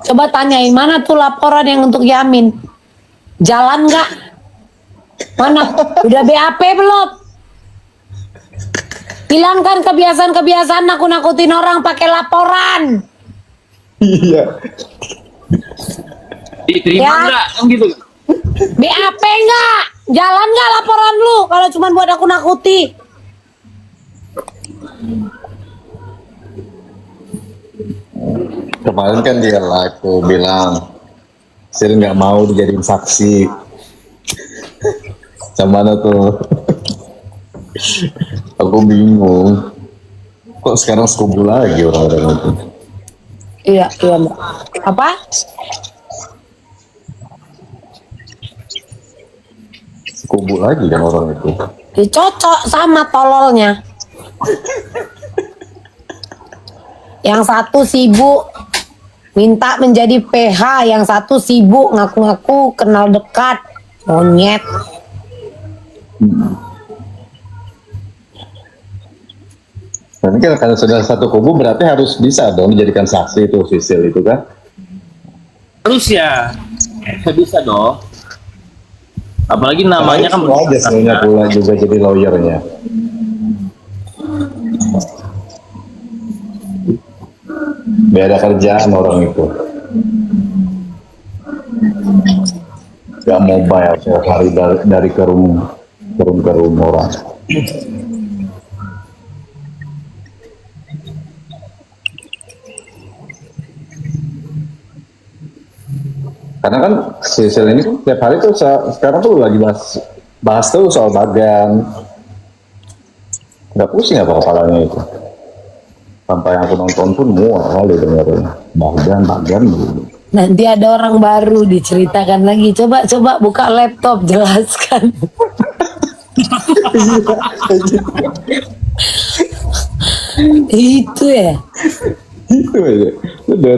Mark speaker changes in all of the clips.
Speaker 1: Coba tanyain mana tuh laporan yang untuk Yamin. Jalan nggak? Mana? Udah BAP belum? Hilangkan kebiasaan-kebiasaan nakut-nakutin orang pakai laporan.
Speaker 2: Iya.
Speaker 3: Diterima
Speaker 1: Ya.
Speaker 3: enggak? Kan gitu.
Speaker 1: BAP nggak? Jalan nggak laporan lu kalau cuma buat aku nakuti?
Speaker 2: Kemarin kan dia laku bilang Sil nggak mau dijadiin saksi. Sama mana tuh? Aku bingung. Kok sekarang sekubu lagi orang-orang itu?
Speaker 1: Iya, Mbak. Apa?
Speaker 2: Sekubu lagi kan orang itu.
Speaker 1: Dicocok sama tololnya. Yang satu sibuk minta menjadi PH, yang satu sibuk ngaku-ngaku kenal dekat. Monyet.
Speaker 2: Nanti kan karena sudah satu kubu berarti harus bisa dong dijadikan saksi itu Sisil itu kan?
Speaker 3: Terus ya. Bisa dong. Apalagi namanya kan
Speaker 2: Semua aja semuanya pula juga jadi lawyernya. Beda kerjaan orang itu. Gak mobile setiap hari dari ke rumah orang. Karena kan Sisil ini kan tiap hari tuh sekarang tuh lagi bahas tuh soal Bagan. Nggak pusing apa kepalanya itu. Sampai aku nonton pun mual kali dengerin Bagan dulu.
Speaker 1: Nanti ada orang baru diceritakan lagi. Coba buka laptop jelaskan. Itu ya.
Speaker 2: Itu aja. Udah.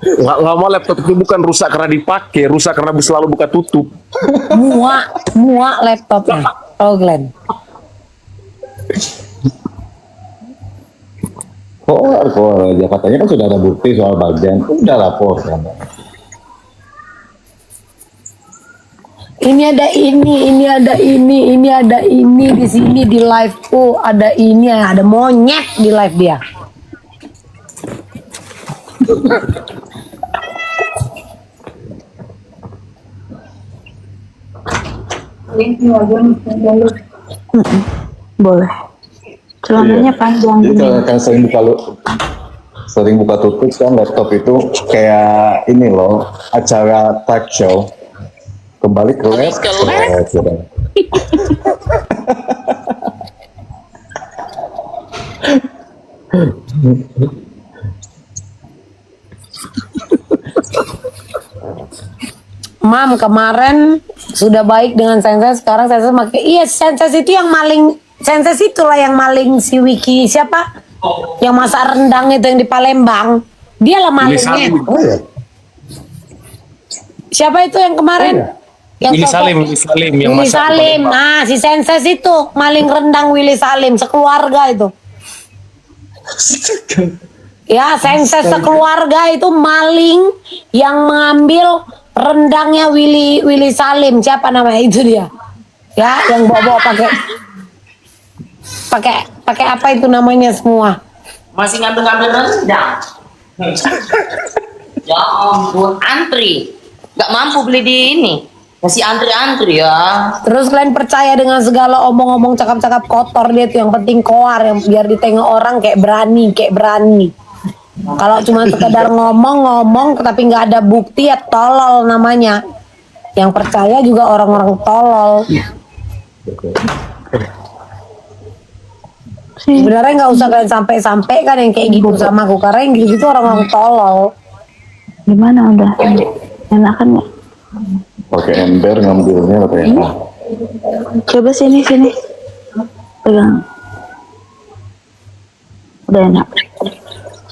Speaker 4: Nggak mau laptop itu bukan rusak karena dipakai, rusak karena selalu buka tutup.
Speaker 1: Muak laptopnya. Oh Glenn.
Speaker 2: Keluar aja katanya kan sudah ada bukti soal Bagan, udah lapor kan.
Speaker 1: Ini ada ini di sini di live-ku ada ini, ada monyet di live dia.
Speaker 5: Boleh. Celananya panjang.
Speaker 2: Jadi kalau kan sering buka tutup kan laptop itu kayak ini loh, acara talk show. Kembali ke laptop.
Speaker 1: Mam kemarin sudah baik dengan Senses, sekarang Senses pakai. Iya, Senses itu yang maling. Senses itulah yang maling si Wiki siapa? Yang masak rendang itu yang di Palembang. Dia lah malingnya.
Speaker 2: Oh ya.
Speaker 1: Siapa itu yang kemarin? Yang
Speaker 4: Willy
Speaker 1: sosok-
Speaker 4: Salim yang
Speaker 1: Willy
Speaker 4: masak.
Speaker 1: Salim. Nah, si Senses itu maling rendang Willy Salim sekeluarga itu. Ya, Senses sekeluarga itu maling yang mengambil rendangnya Willy Salim. Siapa namanya itu dia? Ya, yang bawa pakai apa itu namanya semua?
Speaker 6: Masih ngambil rendang. Ya ampun, antri. Gak mampu beli di ini. Masih antri-antri ya.
Speaker 1: Terus kalian percaya dengan segala omong-omong cakap-cakap kotor dia tuh, yang penting koar, yang biar ditengok orang kayak berani. Kalau cuma sekedar ngomong tapi nggak ada bukti ya tolol namanya. Yang percaya juga orang-orang tolol. Sebenarnya nggak usah kalian sampai kan yang kayak gitu sama aku, karena yang gitu orang-orang tolol.
Speaker 5: Gimana udah? Enakan nggak?
Speaker 2: Pakai ember ngambilnya katanya.
Speaker 5: Coba sini. Pegang. Udah enak.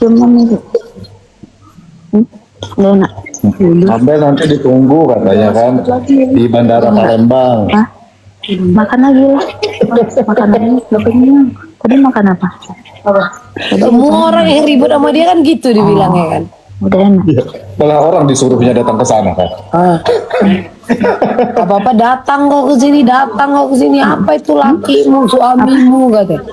Speaker 5: Cuman itu. Udah enak.
Speaker 2: Sampai nanti ditunggu katanya kan di Bandara Palembang.
Speaker 5: Hah? Makan lagi lah. Makan lagi. Udah kenyang. Tadi makan apa?
Speaker 1: Semua orang yang ribut sama dia kan gitu dibilangnya kan.
Speaker 5: Udah enak.
Speaker 2: Malah orang disuruhnya datang ke sana kan.
Speaker 1: Ah. Apa-apa datang kok ke sini, datang kok ke sini. Apa itu lakimu, suamimu katanya.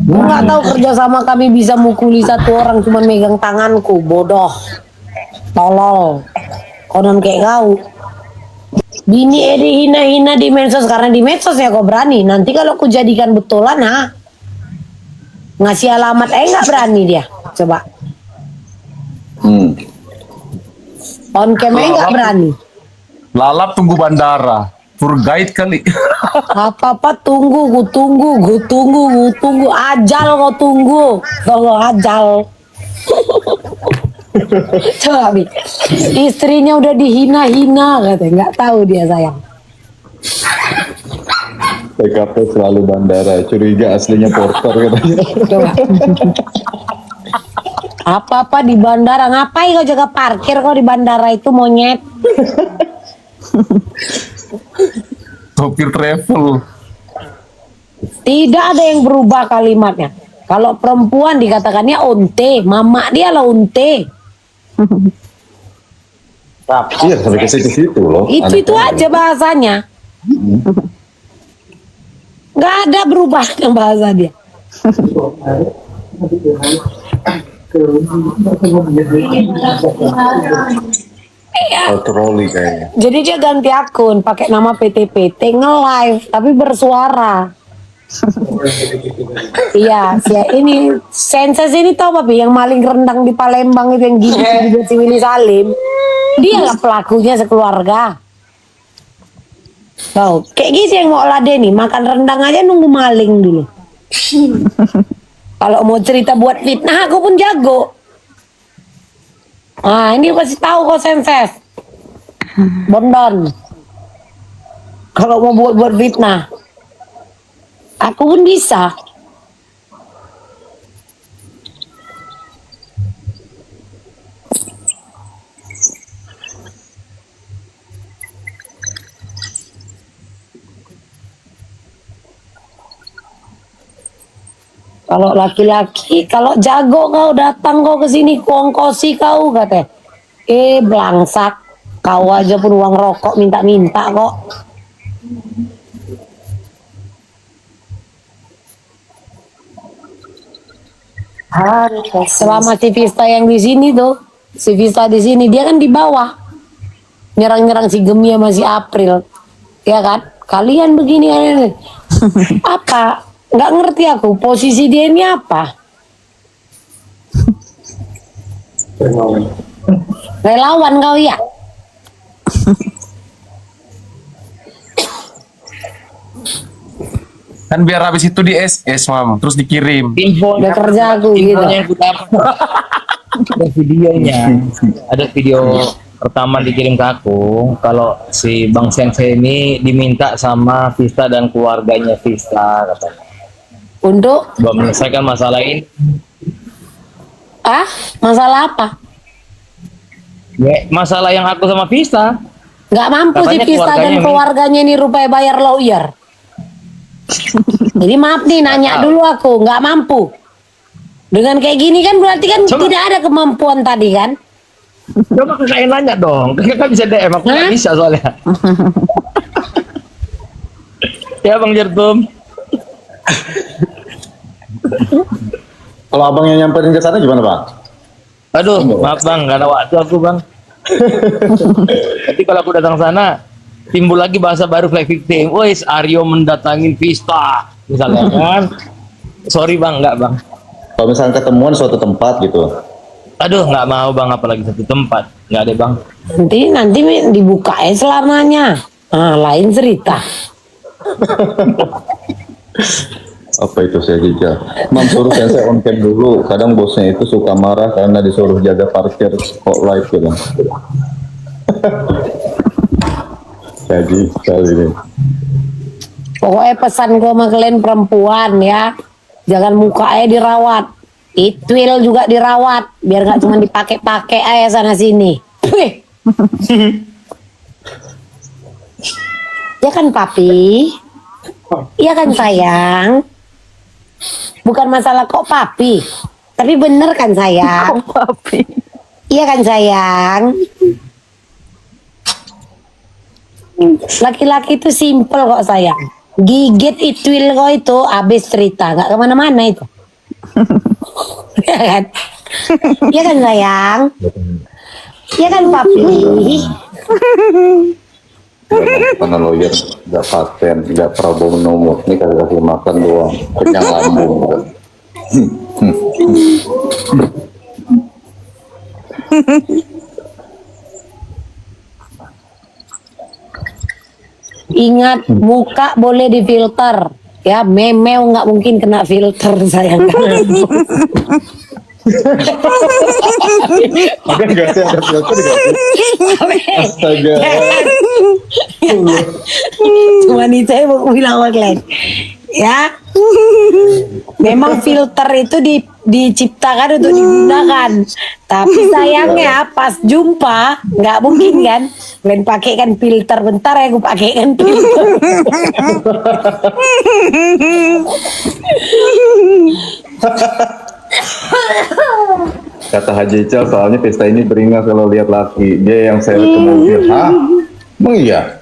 Speaker 1: Gue nggak tahu kerja sama kami bisa mukuli satu orang cuma megang tanganku, bodoh, tolol, konon kayak kau. Bini Edi hina-hina di medsos karena di medsos ya kau berani. Nanti kalau ku jadikan betulan, ngasih alamat nggak berani dia. Coba on cam nggak berani.
Speaker 4: Lalap tunggu bandara. Tour guide kali.
Speaker 1: Apa-apa tunggu, gue tunggu. Ajal kau tunggu. Kalau ajal. Coba Bi. Istrinya udah dihina-hina katanya. Nggak tahu dia sayang.
Speaker 2: TKP selalu bandara. Curiga aslinya porter katanya.
Speaker 1: Coba. Apa-apa di bandara. Ngapain kau jaga parkir kau di bandara itu monyet?
Speaker 4: Sopir travel.
Speaker 1: Tidak ada yang berubah kalimatnya. Kalau perempuan dikatakannya onte, mama dia lah onte.
Speaker 2: Iya, sampai ke situ loh.
Speaker 1: Itu aja bahasanya. Nggak ada berubah yang bahasa dia.
Speaker 2: Troli kayaknya.
Speaker 1: Jadi dia ganti akun, pakai nama PT-PT, nge-live, tapi bersuara. Iya, ini Senses ini tau Papi, yang maling rendang di Palembang itu yang gigi si Willy Salim. Dia lah pelakunya sekeluarga. Tahu, kayak gitu yang mau ladeni, makan rendang aja nunggu maling dulu. Kalau mau cerita buat fitnah, aku pun jago. Nah, ini kasih tahu kok Senses. Bondon. Kalau mau buat fitnah, aku pun bisa. Kalau laki-laki, kalau jago kau datang kau ke sini, kuongkosi kau katanya. Belangsak, kau aja pun uang rokok minta-minta kok. Selama si Vista yang di sini tuh, si Vista di sini dia kan di bawah, nyerang-nyerang si Gemi sama si April, ya kan? Kalian begini, apa? Nggak ngerti aku posisi dia ini apa? Relawan kau ya?
Speaker 4: Kan biar habis itu di SS, Mam, terus dikirim.
Speaker 1: Udah kerja aku gitu.
Speaker 3: Infonya yang kita ada videonya, ada video pertama dikirim ke aku kalau si Bang Sensei ini diminta sama Vista dan keluarganya Vista katanya
Speaker 1: Untuk
Speaker 3: buat menyelesaikan masalah ini.
Speaker 1: masalah apa?
Speaker 3: Ya, masalah yang aku sama Vista.
Speaker 1: Nggak mampu si
Speaker 3: Katanya
Speaker 1: Vista dan keluarganya ini rupanya bayar lawyer. Jadi maaf nih nanya dulu aku, nggak mampu. Dengan kayak gini kan berarti kan tidak ada kemampuan tadi kan?
Speaker 3: Coba kakak nanya dong, kakak bisa DM aku nggak bisa soalnya. Ya Bang Jertum.
Speaker 2: Kalau abang yang nyamperin ke sana gimana bang?
Speaker 3: Aduh, maaf Bang, gak ada waktu aku Bang. Tapi kalau aku datang sana, timbul lagi bahasa baru flag victim. Wes, Aryo mendatangin Vista, misalnya kan. Sorry Bang, enggak Bang.
Speaker 2: Kalau misalnya ketemuan suatu tempat gitu.
Speaker 3: Aduh, nggak mau Bang, apalagi satu tempat. Nggak ada Bang.
Speaker 1: Nanti dibuka selamanya. Lain cerita.
Speaker 2: Apa itu saya Jija? Mam suruh saya on cam dulu. Kadang bosnya itu suka marah karena disuruh jaga parkir kok live gitu. Jadi kali ini.
Speaker 1: Pokoknya pesan gue sama kalian perempuan ya, jangan mukanya dirawat, itwil juga dirawat, biar nggak cuma dipakai-pakai aja sana sini. Wih. Ya kan papi, iya kan sayang. bukan masalah kok papi. Tapi bener kan sayang?
Speaker 5: Papi.
Speaker 1: Iya kan sayang? Laki-laki itu simple kok sayang. Gigit itwil kok itu habis cerita, nggak kemana-mana itu. Iya kan? Iya kan sayang? Iya kan papi?
Speaker 2: Karena lawyer nggak paten, nggak Prabowo nomor, ini kasih makan doang, kenyang lambung.
Speaker 1: Ingat muka boleh difilter ya, memeo nggak mungkin kena filter sayang.
Speaker 2: Ada nggak sih ada filter nggak sih? Astaga.
Speaker 1: Cuman itu yang mau bilang sama kalian ya, memang filter itu diciptakan untuk digunakan, tapi sayangnya pas jumpa nggak mungkin kan kalian pakai kan filter, bentar ya aku pakai kan filter.
Speaker 2: Kata Haji Ical, soalnya pesta ini beringat kalau lihat laki. Dia yang seret ke mobil. Hah? Emang iya?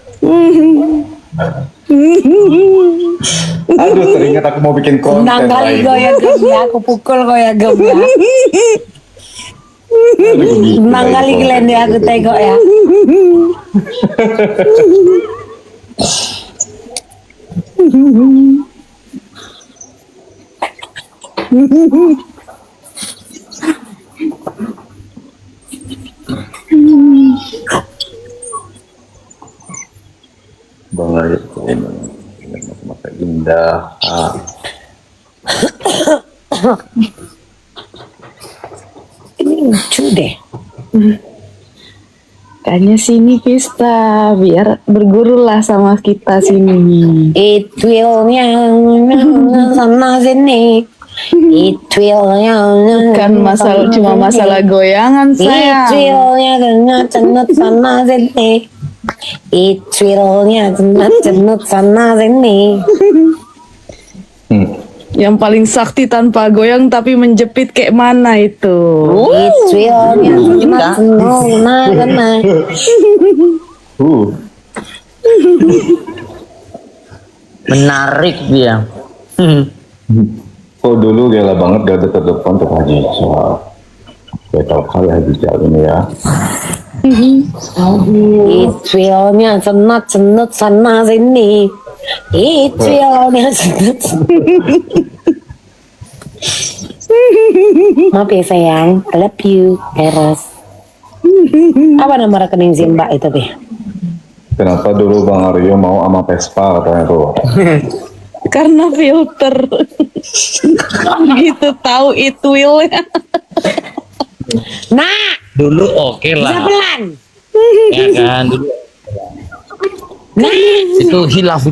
Speaker 2: Aduh, teringat aku mau bikin konten
Speaker 1: Senang kali
Speaker 2: lain.
Speaker 1: goyang ya, aku pukul goyang ya. Senang kali kalian ya aku tengok ya.
Speaker 2: Bang Ayat ini mata indah.
Speaker 1: Ini lucu deh.
Speaker 5: Kayaknya sini Pista, biar berguru lah sama kita sini.
Speaker 1: Itwilnya sana sini. Itwilnya
Speaker 5: Kan masalah cuma masalah goyangan sayang.
Speaker 1: Itwilnya cenut sana sini. Itwilnya cenut sana sini.
Speaker 5: Yang paling sakti tanpa goyang tapi menjepit kayak mana itu?
Speaker 1: Itwilnya cenut sana sini.
Speaker 6: Menarik dia.
Speaker 2: Kok dulu gila banget gak deket depan tuh Haji Ical. Kayak tau kali Haji Ical ini ya.
Speaker 1: Itwilnya cenut sana sini. Itwilnya cenut. Maaf ya sayang, I love you, Eros. Apa nama rekening si Mbak itu Pi?
Speaker 2: Kenapa dulu Bang Aryo mau sama Vespa katanya tuh?
Speaker 5: Karena filter. Gitu tahu it will.
Speaker 1: Nah,
Speaker 3: Dulu oke
Speaker 1: bisa
Speaker 3: lah,
Speaker 1: pelan.
Speaker 3: ya kan? Dulu
Speaker 1: Nah,
Speaker 3: itu hilaf.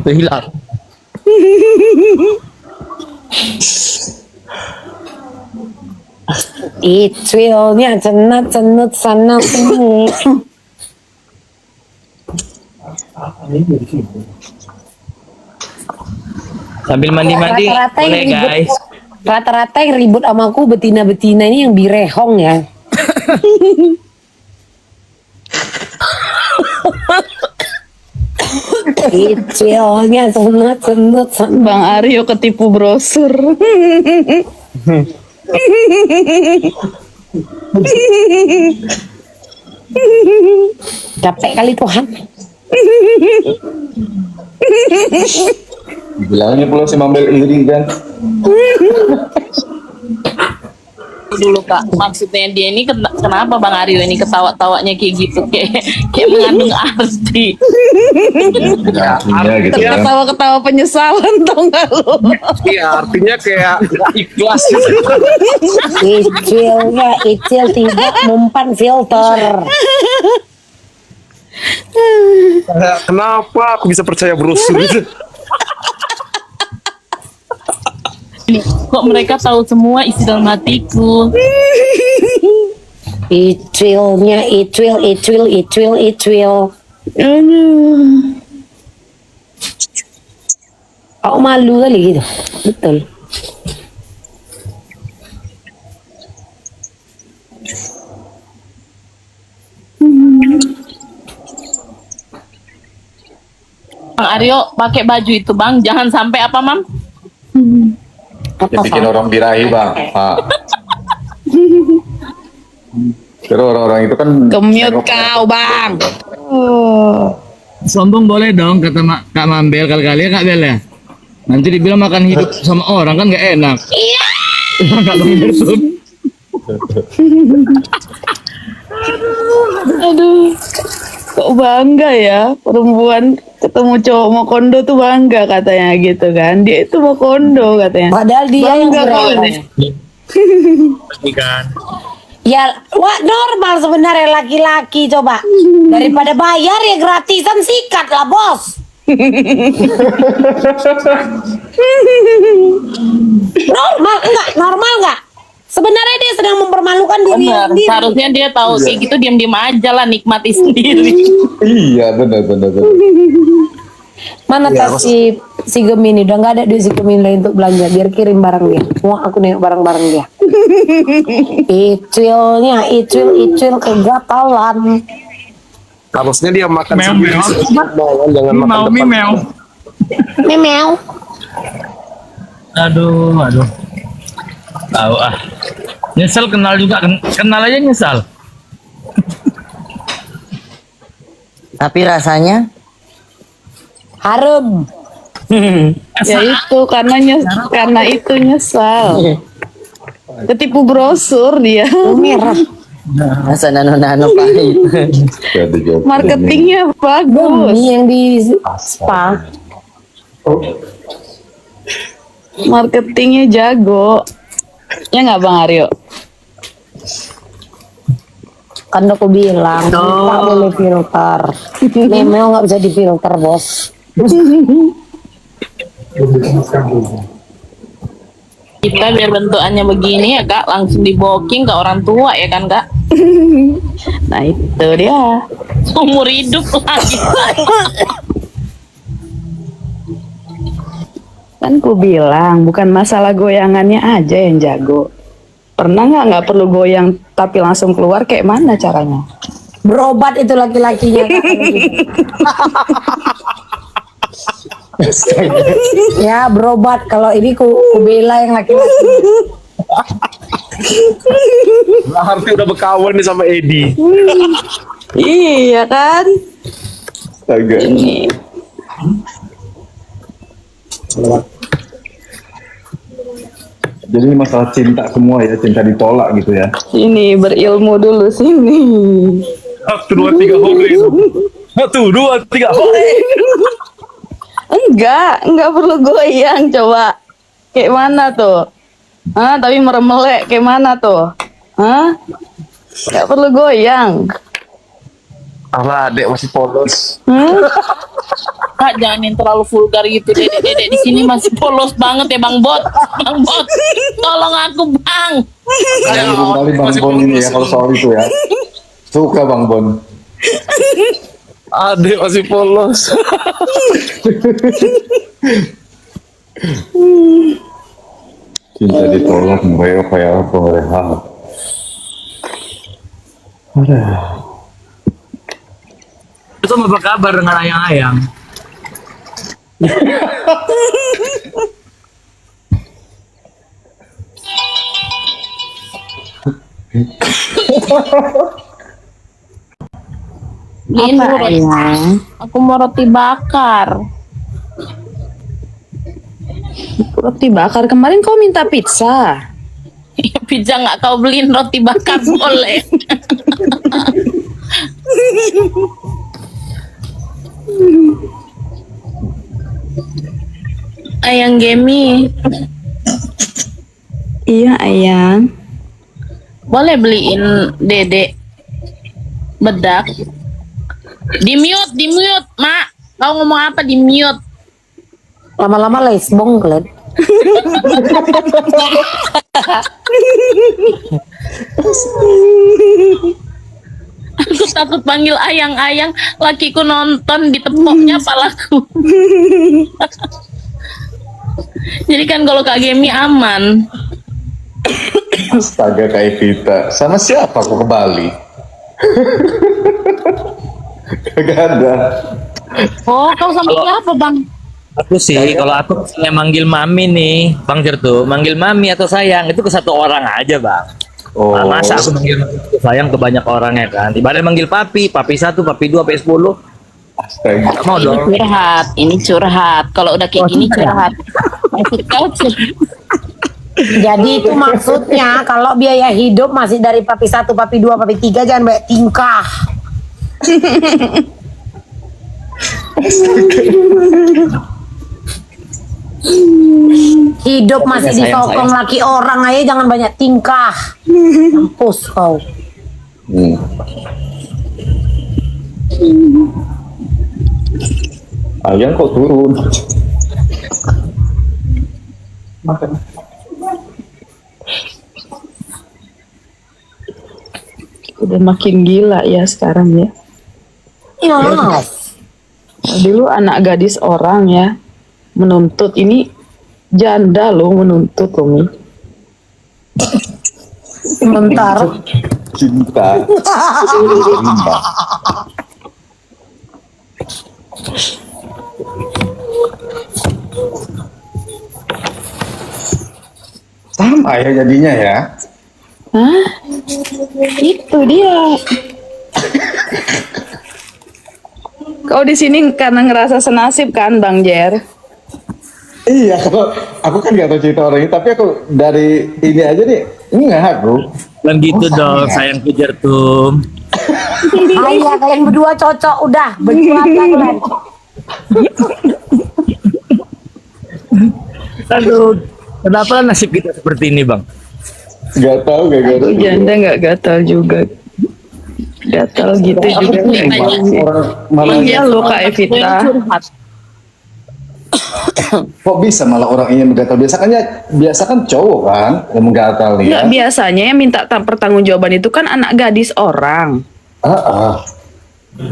Speaker 1: Itwilnya cenut sana sini.
Speaker 3: Sambil mandi-mandi
Speaker 1: Rata-rata yang
Speaker 3: boleh
Speaker 1: ribut-
Speaker 3: guys.
Speaker 1: Rata-rata yang ribut sama aku betina-betina ini yang birehong ya. Itwilnya cenut sana.
Speaker 5: Bang Aryo ketipu brosur.
Speaker 1: Capek kali Tuhan.
Speaker 2: Bilangnya pula si Mambel iri kan.
Speaker 6: Dulu Kak, maksudnya dia ini kenapa Bang Aryo ini ketawa-tawanya kayak gitu, kayak mengandung arti.
Speaker 2: Artinya gitu kan.
Speaker 5: Ketawa-ketawa penyesalan tau gak lo?
Speaker 4: Iya, artinya kayak ikhlas.
Speaker 1: Icil tidak mempan filter.
Speaker 4: Kenapa aku bisa percaya brosur itu?
Speaker 6: Kok mereka tahu semua isi dalam hatiku?
Speaker 1: Itwil. Oh malu kali gitu. Betul.
Speaker 6: Bang Aryo pakai baju itu bang, jangan sampai apa mam?
Speaker 2: Ya, bikin orang birahi bang. Terus orang-orang itu kan
Speaker 1: Gemut kau bang.
Speaker 3: Sombong boleh dong kata Kak Mambel kali-kali ya Kak Bel ya. Nanti dibilang makan hidup sama orang kan nggak enak. Iya. Nggak bener tuh.
Speaker 5: Aduh, kok bangga ya perempuan ketemu cowok mau kondo tuh bangga katanya gitu kan. Dia itu mau kondo katanya.
Speaker 1: Padahal dia yang
Speaker 5: Bangga
Speaker 1: keren.
Speaker 3: Kan.
Speaker 1: Ya, wah normal sebenarnya laki-laki coba. Daripada bayar ya gratisan sikat lah bos. Normal enggak? Sebenarnya dia sedang mempermalukan diri
Speaker 6: Benar.
Speaker 1: sendiri.
Speaker 6: Seharusnya dia tahu kayak gitu diam-diam aja lah nikmati sendiri.
Speaker 2: iya benar.
Speaker 1: Mana tas si Gemini udah nggak ada duit si Gemini lagi untuk belanja biar kirim barang dia. Mau aku nengok barang-barang dia. Icil kegatalan.
Speaker 4: Harusnya dia makan
Speaker 3: Meow,
Speaker 4: sendiri.
Speaker 3: meow.
Speaker 4: Jangan makan
Speaker 3: Mau
Speaker 4: depan.
Speaker 3: mimel.
Speaker 1: Memel.
Speaker 3: Aduh. Tahu ah. Nyesel kenal juga, kenal aja nyesal.
Speaker 7: Tapi rasanya
Speaker 1: Harum.
Speaker 5: Ya itu karena itu nyesal. Ketipu brosur dia.
Speaker 1: Merah.
Speaker 7: rasa nano-nano pahit.
Speaker 2: Ada jawab.
Speaker 5: Marketingnya bagus.
Speaker 1: Ini yang di spa.
Speaker 5: Marketingnya jago. Ya nggak Bang Aryo?
Speaker 1: Kan aku bilang tak boleh filter. Memel nggak bisa difilter bos.
Speaker 6: Kita biar bentukannya begini ya kak, langsung diboking ke orang tua ya kan kak?
Speaker 5: Nah itu dia.
Speaker 6: Umur hidup lagi.
Speaker 5: Kan ku bilang bukan masalah goyangannya aja yang jago. Pernah nggak perlu goyang tapi langsung keluar kayak mana caranya?
Speaker 1: Berobat itu laki-lakinya. Ya berobat, kalau ini ku bela yang laki-laki.
Speaker 4: Harti udah berkawan nih sama Edi.
Speaker 5: Iya kan?
Speaker 2: Agak.
Speaker 5: Ini
Speaker 2: Jadi ini masalah cinta semua ya, cinta ditolak gitu ya.
Speaker 5: sini berilmu dulu sini.
Speaker 4: 1, 2, 3 hore. 1, 2, 3 hore.
Speaker 5: Enggak perlu goyang coba. Kayak mana tuh? Hah, tapi meremelek kayak mana tuh? Hah? Enggak perlu goyang.
Speaker 4: Alah, adek masih polos.
Speaker 6: Kak jangan yang terlalu vulgar gitu, dedek di sini masih polos banget ya bang Bot. Bang Bot, tolong aku bang.
Speaker 2: Saya kembali Bang Bon ini ya kalau soal itu ya. Suka Bang Bon.
Speaker 4: Adek masih polos.
Speaker 2: Cinta ditolak, bayar kayak apa ya.
Speaker 3: Itu apa kabar dengan ayang-ayang?
Speaker 6: Ini
Speaker 5: Apa ayang?
Speaker 6: aku mau roti bakar.
Speaker 5: Roti bakar kemarin kau minta pizza.
Speaker 6: Pizza nggak kau beliin roti bakar boleh. Ayang Gemi,
Speaker 5: Iya ayang.
Speaker 6: boleh beliin dedek bedak. Di mute, mak. Kau ngomong apa di mute?
Speaker 1: Lama-lama lesbong kalian.
Speaker 6: Aku takut panggil ayang-ayang, lakiku nonton ditepoknya palaku. Jadi kan kalau Kak Gemi aman.
Speaker 2: Astaga kayak kita. Sama siapa kok ke Bali? Kagak ada.
Speaker 6: Oh, kau sama siapa bang?
Speaker 3: Aku sih, kalau aku misalnya manggil mami nih, Bang Jer tuh, manggil mami atau sayang itu ke satu orang aja, Bang.
Speaker 2: Oh,
Speaker 3: Masa aku manggil sayang ke banyak orang ya kan? Ibaratnya manggil papi, papi satu, papi dua, papi 10.
Speaker 2: astaga.
Speaker 3: Gak mau
Speaker 6: Ini
Speaker 3: dong.
Speaker 6: curhat, ini curhat. Kalau udah kayak gini curhat. Maksud kau
Speaker 1: Jadi itu maksudnya kalau biaya hidup masih dari papi 1, papi 2, papi 3 jangan banyak tingkah. Hidup masih disokong laki orang aja jangan banyak tingkah. Mampus kau.
Speaker 2: Hmm. Ayang kok turun?
Speaker 5: Udah makin gila ya sekarang ya.
Speaker 1: Yes.
Speaker 5: Dulu anak gadis orang ya menuntut, ini janda loh menuntut loh Mi.
Speaker 1: Sebentar.
Speaker 2: Cinta. Cinta. Sama ya jadinya ya.
Speaker 5: Hah? Itu dia. Kau di sini karena ngerasa senasib kan Bang Jer?
Speaker 2: Iya, aku kan gak tahu cerita orang ini, tapi aku dari ini aja nih, ini nggak aku.
Speaker 3: Dan gitu dong, sayang kejar tuh.
Speaker 1: Ayah kalian berdua cocok udah berdua aja kalian.
Speaker 3: Aduh, kenapa nasib kita seperti ini, Bang?
Speaker 2: Gak tahu, gak
Speaker 5: Aku
Speaker 2: tahu.
Speaker 5: janda nggak gatal juga. Gatal gitu juga nggak gitu.
Speaker 2: Orang malah
Speaker 5: Iya loh Kak Evita.
Speaker 6: curhat.
Speaker 2: kok bisa malah orang ini menggatal? Biasa kan cowok kan yang menggatal nih
Speaker 5: Nggak,
Speaker 2: ya.
Speaker 5: biasanya yang minta pertanggungjawaban itu kan anak gadis orang.
Speaker 2: Ah, ah.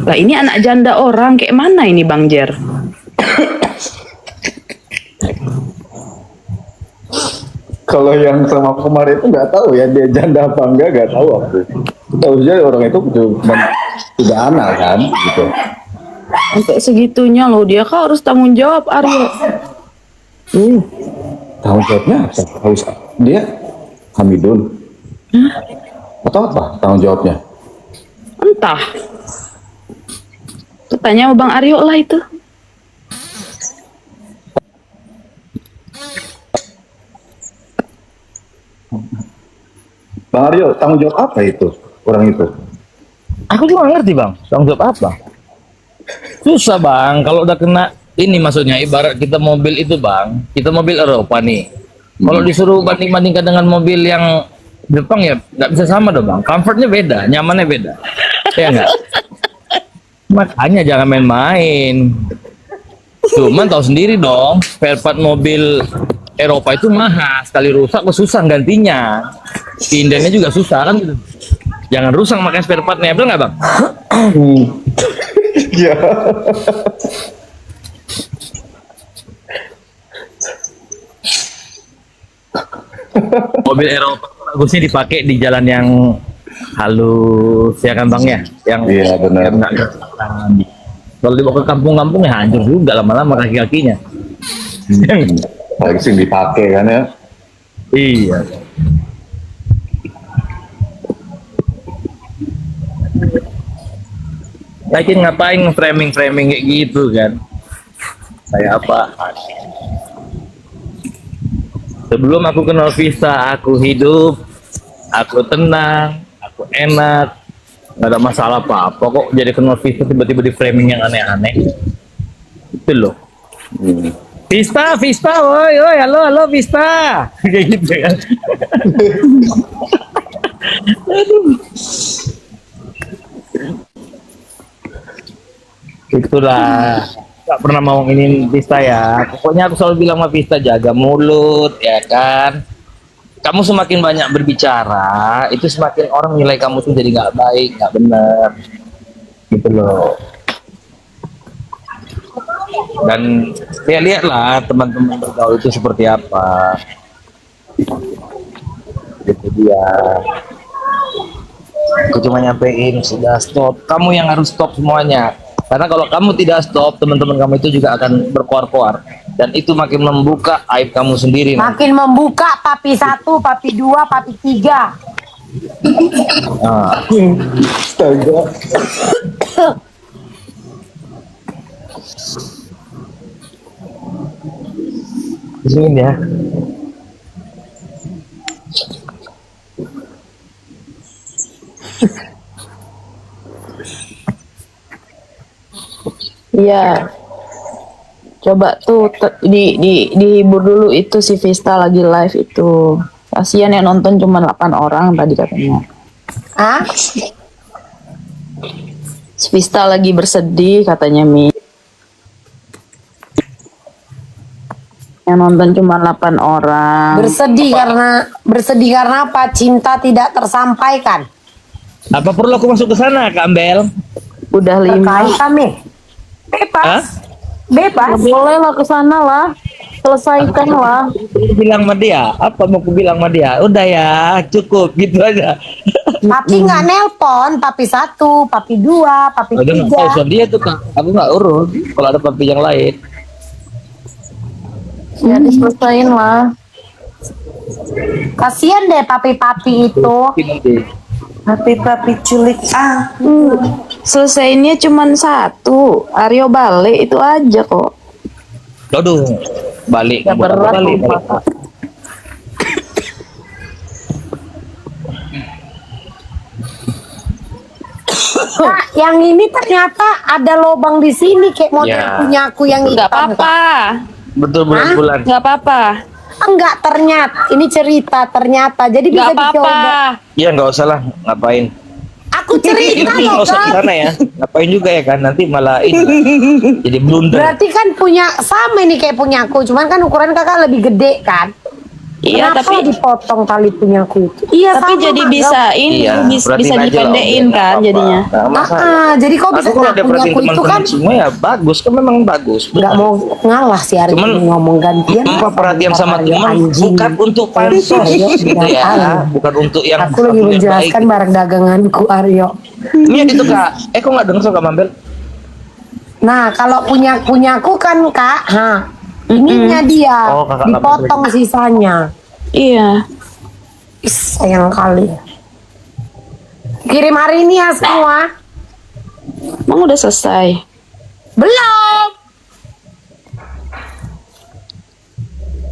Speaker 5: Lah ini anak janda orang, kayak mana ini Bang Jer?
Speaker 2: Kalau yang sama kemarin itu nggak tahu ya dia janda apa enggak, nggak tahu aku. Tahu aja orang itu cuma tidak anak kan gitu.
Speaker 5: Sampai segitunya loh, dia kan harus tanggung jawab Aryo.
Speaker 2: Tanggung jawabnya apa? Harus dia Hamidun atau apa tanggung jawabnya?
Speaker 5: Entah. Tuh tanya sama Bang Aryo lah itu.
Speaker 2: Bang Aryo, tanggung jawab apa itu orang itu?
Speaker 3: Aku juga nggak ngerti, Bang. Tanggung jawab apa? Susah, Bang. Kalau udah kena ini maksudnya ibarat kita mobil itu, Bang. Kita mobil Eropa nih. Kalau disuruh banding-bandingkan dengan mobil yang Jepang ya nggak bisa sama dong, Bang. Comfortnya beda, nyamannya beda. Ya nggak? Makanya jangan main-main. Cuman tahu sendiri dong, spare part mobil Eropa itu mahal. Sekali rusak susah gantinya. Pindahinnya juga susah kan gitu. Jangan rusak makanya spare partnya, betul nggak, Bang?
Speaker 2: Iya.
Speaker 3: Mobil Eropa bagusnya dipakai di jalan yang halus ya kan, Bang ya, yang
Speaker 2: Iya, benar.
Speaker 3: yang nggak kerangan. Kalau dibawa ke kampung-kampung ya hancur juga lama-lama kaki-kakinya.
Speaker 2: Lagi sih dipakai kan ya.
Speaker 3: Iya. Yakin ngapain framing-framing kayak gitu kan? Kayak apa? Sebelum aku kenal Vista, aku hidup, aku tenang, aku enak, nggak ada masalah apa-apa kok. Jadi kenal Vista tiba-tiba di framing yang aneh-aneh. Itu loh. Vista, Vista, woi, woi, halo, halo, Vista. Kayak gitu kan. Itulah. Gak pernah mau ingin Vista ya. Pokoknya aku selalu bilang sama Vista, jaga mulut, ya kan. Kamu semakin banyak berbicara, itu semakin orang nilai kamu tuh jadi nggak baik, nggak benar. Gitu loh. Dan ya lihatlah teman-teman bergaul itu seperti apa. Gitu dia. Aku cuma nyampein sudah stop. Kamu yang harus stop semuanya. Karena kalau kamu tidak stop, teman-teman kamu itu juga akan berkoar-koar. Dan itu makin membuka aib kamu sendiri.
Speaker 1: Makin membuka papi 1, papi 2, papi 3.
Speaker 3: Nah,
Speaker 2: Astaga.
Speaker 3: dingin ya.
Speaker 5: Iya. Coba tuh dihibur dulu itu si Vista lagi live itu. Kasihan yang nonton cuma 8 orang tadi katanya.
Speaker 1: Ah?
Speaker 5: Si Vista lagi bersedih katanya Mi. Yang nonton cuma 8 orang.
Speaker 1: Bersedih karena apa? Cinta tidak tersampaikan.
Speaker 3: Apa perlu aku masuk ke sana, Kak Ambel?
Speaker 5: Udah 5.
Speaker 1: Terkait kami.
Speaker 3: Hah?
Speaker 1: Bebas.
Speaker 5: Boleh lah ke sana lah. Selesaikan lah.
Speaker 3: Aku bilang sama dia, apa mau aku bilang sama dia? Udah ya, cukup gitu aja.
Speaker 1: Tapi nggak nelpon, papi 1, papi 2, papi
Speaker 3: Udah nggak tahu
Speaker 1: 3.
Speaker 3: soal dia tuh, Kak. Aku nggak urus kalau ada papi yang lain.
Speaker 5: Ya diselesain lah.
Speaker 1: Kasian deh papi-papi itu.
Speaker 3: Nanti.
Speaker 1: Papi-papi culik
Speaker 5: Selesainya cuma 1. Aryo balik itu aja kok.
Speaker 3: Aduh, balik.
Speaker 5: Ya,
Speaker 3: buat apa
Speaker 5: berat,
Speaker 3: balik.
Speaker 5: Pak.
Speaker 1: Nah, yang ini ternyata ada lubang di sini kayak model
Speaker 3: Ya.
Speaker 1: punya aku yang
Speaker 5: Nggak
Speaker 1: hitam.
Speaker 5: apa-apa.
Speaker 3: Betul bulan-bulan.
Speaker 5: Nggak apa-apa.
Speaker 1: Enggak ternyata, ini cerita ternyata. Jadi bisa
Speaker 5: Nggak apa-apa.
Speaker 1: dicoba.
Speaker 3: Iya nggak usah lah, ngapain?
Speaker 1: Aku cerita
Speaker 3: Nggak
Speaker 1: loh
Speaker 3: usah ke
Speaker 1: kan.
Speaker 3: sana ya. Ngapain juga ya kan? Nanti malah ini. Jadi blunder.
Speaker 1: Berarti kan punya sama ini kayak punya aku, cuman kan ukuran kakak lebih gede kan.
Speaker 5: Iya,
Speaker 1: Kenapa
Speaker 5: tapi
Speaker 1: dipotong tali punya aku itu? Iya,
Speaker 5: tapi
Speaker 1: sama,
Speaker 5: jadi
Speaker 1: Mak.
Speaker 5: bisa ini
Speaker 3: Iya,
Speaker 5: bisa
Speaker 3: perhatiin aja lah,
Speaker 5: dipendekin
Speaker 3: Om.
Speaker 5: kan
Speaker 3: Nggak
Speaker 5: jadinya.
Speaker 3: apa-apa. Nggak masalah.
Speaker 1: Jadi kok bisa
Speaker 3: Aku kalau dia
Speaker 1: punya
Speaker 3: perhatiin
Speaker 1: aku itu
Speaker 3: teman-teman
Speaker 1: kan
Speaker 3: semua ya bagus, kan memang bagus.
Speaker 1: nggak mau ngalah sih hari
Speaker 3: Cuman,
Speaker 1: ini ngomong gantian.
Speaker 3: Apa perhatian sama
Speaker 1: Aryo
Speaker 3: teman
Speaker 1: anjing.
Speaker 3: bukan untuk pansos
Speaker 1: Aryo
Speaker 3: gitu ya,
Speaker 1: binatang.
Speaker 3: bukan untuk yang
Speaker 1: Aku lagi
Speaker 3: yang
Speaker 1: menjelaskan
Speaker 3: baik.
Speaker 1: barang daganganku Aryo.
Speaker 3: Iya gitu Kak. Kok nggak denger sama Mambel?
Speaker 1: Nah, kalau punya aku kan Kak, ininya dia
Speaker 3: Oh, kakak
Speaker 1: dipotong sisanya.
Speaker 5: Iya.
Speaker 1: Is, sayang kali. Kirim hari ini ya semua.
Speaker 5: Emang udah selesai.
Speaker 1: Belum.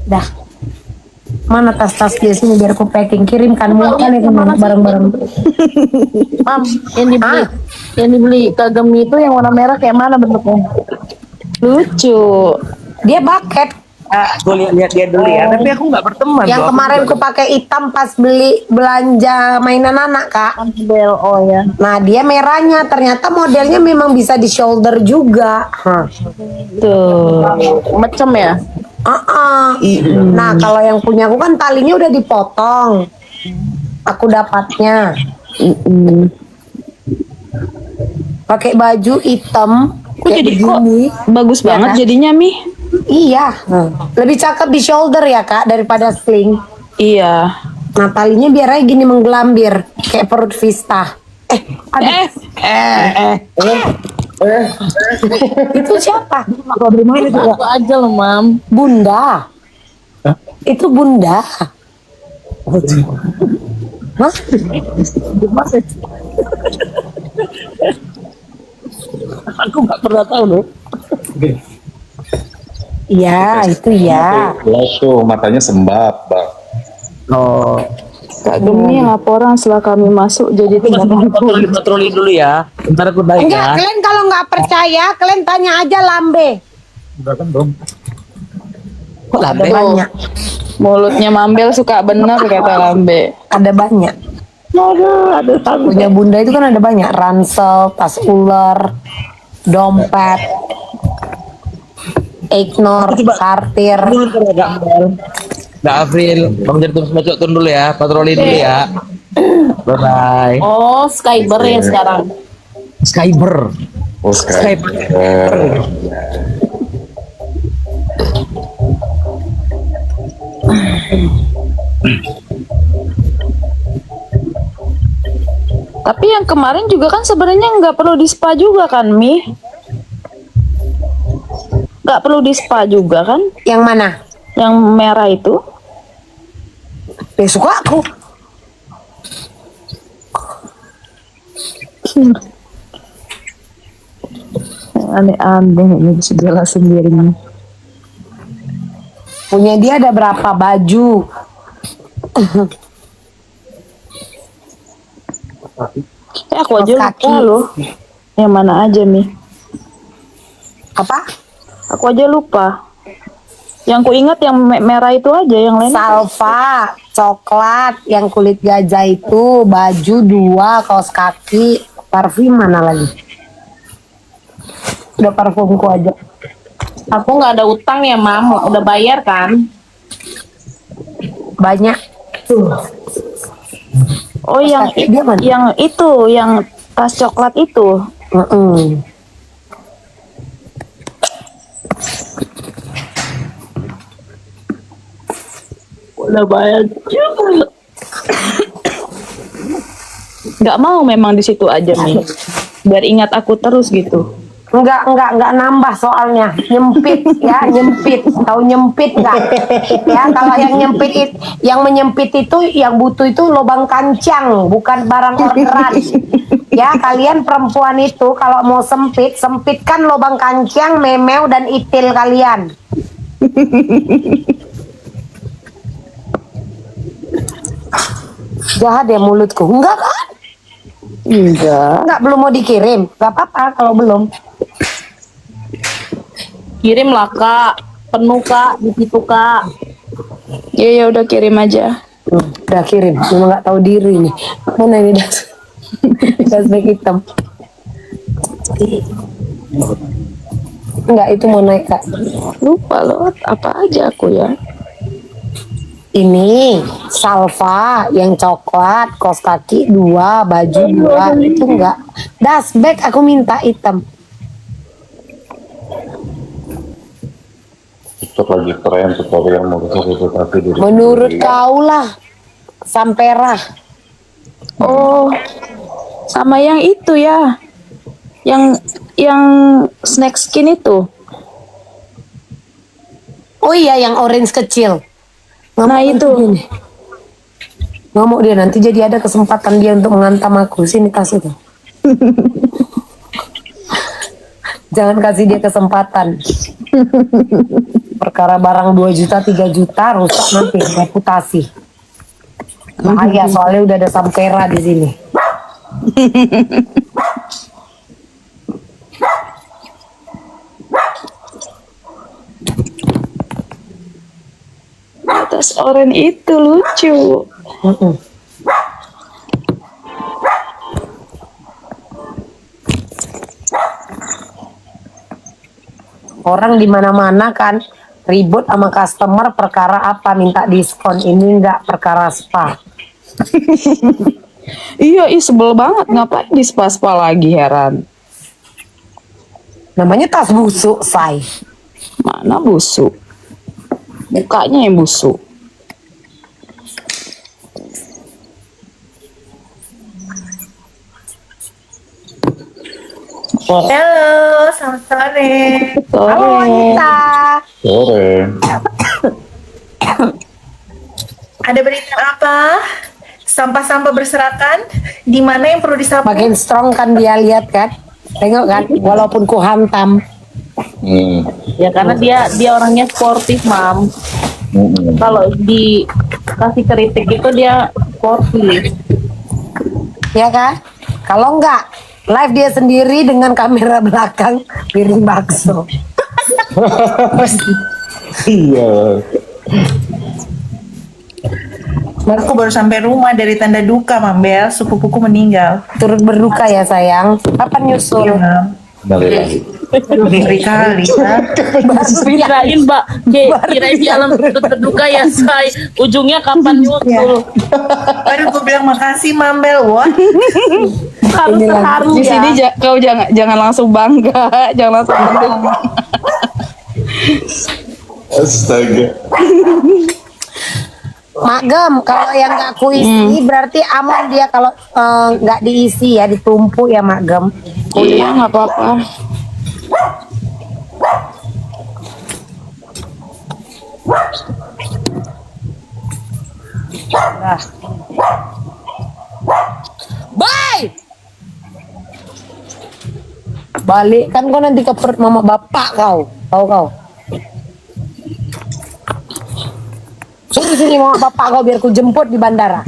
Speaker 1: Dah. Mana tas-tas dia sini biar aku packing. Kirimkan mungkin ya barang-barang.
Speaker 6: Mam, yang dibeli kagem itu yang warna merah kayak mana bentuknya?
Speaker 5: Lucu.
Speaker 1: Dia bucket.
Speaker 3: Aku lihat dia dulu ya. Tapi aku nggak berteman.
Speaker 1: Yang
Speaker 3: loh.
Speaker 1: kemarin aku pakai hitam pas beli belanja mainan anak Kak.
Speaker 6: Bel, oh ya.
Speaker 1: Nah dia merahnya ternyata modelnya memang bisa di shoulder juga.
Speaker 5: Tuh.
Speaker 6: Macem ya?
Speaker 1: Nah kalau yang punya aku kan talinya udah dipotong. Aku dapatnya pakai baju hitam
Speaker 5: Kok
Speaker 1: kayak
Speaker 5: jadi kok
Speaker 1: begini.
Speaker 5: bagus
Speaker 1: Ya
Speaker 5: banget
Speaker 1: kan?
Speaker 5: jadinya Mi.
Speaker 1: Iya, lebih cakep di shoulder ya Kak daripada sling.
Speaker 5: Iya.
Speaker 1: Nah talinya biar aja gini menggelambir kayak perut Vista. Itu siapa?
Speaker 6: Aku aja loh, Mam.
Speaker 1: Bunda. Itu Bunda. Hah?
Speaker 3: Aku nggak pernah tahu loh.
Speaker 1: Iya, itu ya.
Speaker 2: Live tuh matanya sembab, Bang.
Speaker 3: Oh.
Speaker 5: Kak Gemi laporan setelah kami masuk jadi
Speaker 3: Aku masih
Speaker 5: tidak mampu.
Speaker 3: patroli dulu ya. Ntar aku naik
Speaker 1: Enggak,
Speaker 3: ya.
Speaker 1: kalian kalau nggak percaya, kalian tanya aja Lambe.
Speaker 3: Kok
Speaker 1: Ada
Speaker 3: lambe?
Speaker 1: banyak,
Speaker 5: Mulutnya Mambel suka bener kata Lambe.
Speaker 1: ada banyak. Punya Bunda itu kan ada banyak, ransel, tas ular, dompet, ignore, kartir.
Speaker 3: Dulu ntar ya Kak Ambel. Kak April, Bang Jertum Semacok turun dulu ya. Patroli dulu ya. Bye-bye.
Speaker 6: Oh, Skyber ya sekarang.
Speaker 3: Skyber.
Speaker 2: Oh, Skype.
Speaker 5: Tapi yang kemarin juga kan sebenarnya nggak perlu di spa juga kan Mi? nggak perlu di spa juga kan?
Speaker 1: Yang mana?
Speaker 5: Yang merah itu?
Speaker 1: Suka aku.
Speaker 5: Aneh-aneh ini bisa jelas sendiri.
Speaker 1: Punya dia ada berapa baju?
Speaker 5: Aku aja
Speaker 1: Kaos kaki.
Speaker 5: lupa loh. Yang mana aja nih?
Speaker 1: Apa?
Speaker 5: Aku aja lupa. Yang ku ingat yang merah itu aja, yang lain.
Speaker 1: Salva, coklat, yang kulit gajah itu, baju 2, kaos kaki, parfum mana lagi? Udah parfumku aja.
Speaker 6: Aku nggak ada utang ya, Mam. Udah bayar kan?
Speaker 1: Banyak.
Speaker 5: Oh, yang
Speaker 1: kaki dia mana?
Speaker 5: yang itu, yang tas coklat itu.
Speaker 6: Udah bayar juga.
Speaker 5: Nggak mau memang di situ aja nih. Biar ingat aku terus gitu.
Speaker 1: Enggak nambah soalnya. Nyempit ya, nyempit. Tahu nyempit enggak? Ya, kalau yang nyempit yang menyempit itu yang butuh itu lubang kancang, bukan barang orderan. Ya, kalian perempuan itu kalau mau sempitkan lubang kancang, memeu dan itil kalian. Jahat ya mulutku. Enggak kan? Enggak, belum mau dikirim. Enggak apa-apa kalau belum.
Speaker 6: Kirim lah, Kak. Penuh, Kak. Di situ, Kak.
Speaker 5: Ya udah kirim aja.
Speaker 1: Udah kirim. Cuma nggak tahu diri nih. Mana ini dashback hitam. Enggak, itu mau naik, Kak.
Speaker 5: Lupa loh, apa aja aku ya.
Speaker 1: Ini salva yang coklat, kaos kaki 2, baju 2, itu enggak. Dashback aku minta hitam.
Speaker 2: Cok lagi keren tutorial mau itu tapi di
Speaker 1: Menurut kau lah, Sampera.
Speaker 5: Oh, sama yang itu ya. Yang snack skin itu.
Speaker 1: Oh iya, yang orange kecil.
Speaker 5: Nah, itu.
Speaker 1: Ngamuk dia nanti jadi ada kesempatan dia untuk mengantam aku. Sini tas itu. Jangan kasih dia kesempatan. Perkara barang 2 juta, 3 juta rusak nanti reputasi. Bahaya soalnya udah ada Sampera di sini.
Speaker 5: Tas oranye itu lucu.
Speaker 1: Orang di mana-mana kan ribut sama customer perkara apa, minta diskon. Ini enggak perkara spa.
Speaker 5: Iya, sebel banget, ngapain di spa-spa lagi, heran.
Speaker 1: Namanya tas busuk, say.
Speaker 5: Mana busuk? Mukanya yang busuk.
Speaker 8: Halo, selamat sore.
Speaker 1: Halo wanita.
Speaker 2: sore.
Speaker 8: Ada berita apa? Sampah-sampah berserakan. Di mana yang perlu disapu?
Speaker 1: Makin strong kan dia, lihat kan. Tengok kan, walaupun ku hantam.
Speaker 6: Ya karena dia orangnya sportif, Mam. Kalau dikasih kritik itu dia sportif.
Speaker 1: Ya kan? Kalau enggak, live dia sendiri dengan kamera belakang piring bakso.
Speaker 2: Iya.
Speaker 8: Aku baru sampai rumah dari tanda duka, Mambel. Sepupuku meninggal.
Speaker 1: Turut berduka ya sayang. Kapan nyusul?
Speaker 8: Iya,
Speaker 2: Balik lagi.
Speaker 8: Ngeri kali, ya.
Speaker 6: Kirain, Mbak. Kirain di alam terduka ya, say. Ujungnya kapan nyusul?
Speaker 8: Aduh, gue bilang makasih, Mambel. Wah,
Speaker 6: Harus terharu
Speaker 5: Di
Speaker 6: ya.
Speaker 5: sini kau jangan langsung bangga, jangan langsung bangga.
Speaker 2: Astaga.
Speaker 1: Magem, kalau yang nggak aku isi berarti aman dia kalau nggak diisi ya, ditumpuk ya Magem.
Speaker 5: Iya, nggak apa-apa.
Speaker 1: Bye. Balik kan kau nanti ke perut mama bapak kau. Kau. Suruh sini mama bapak kau biar ku jemput di bandara.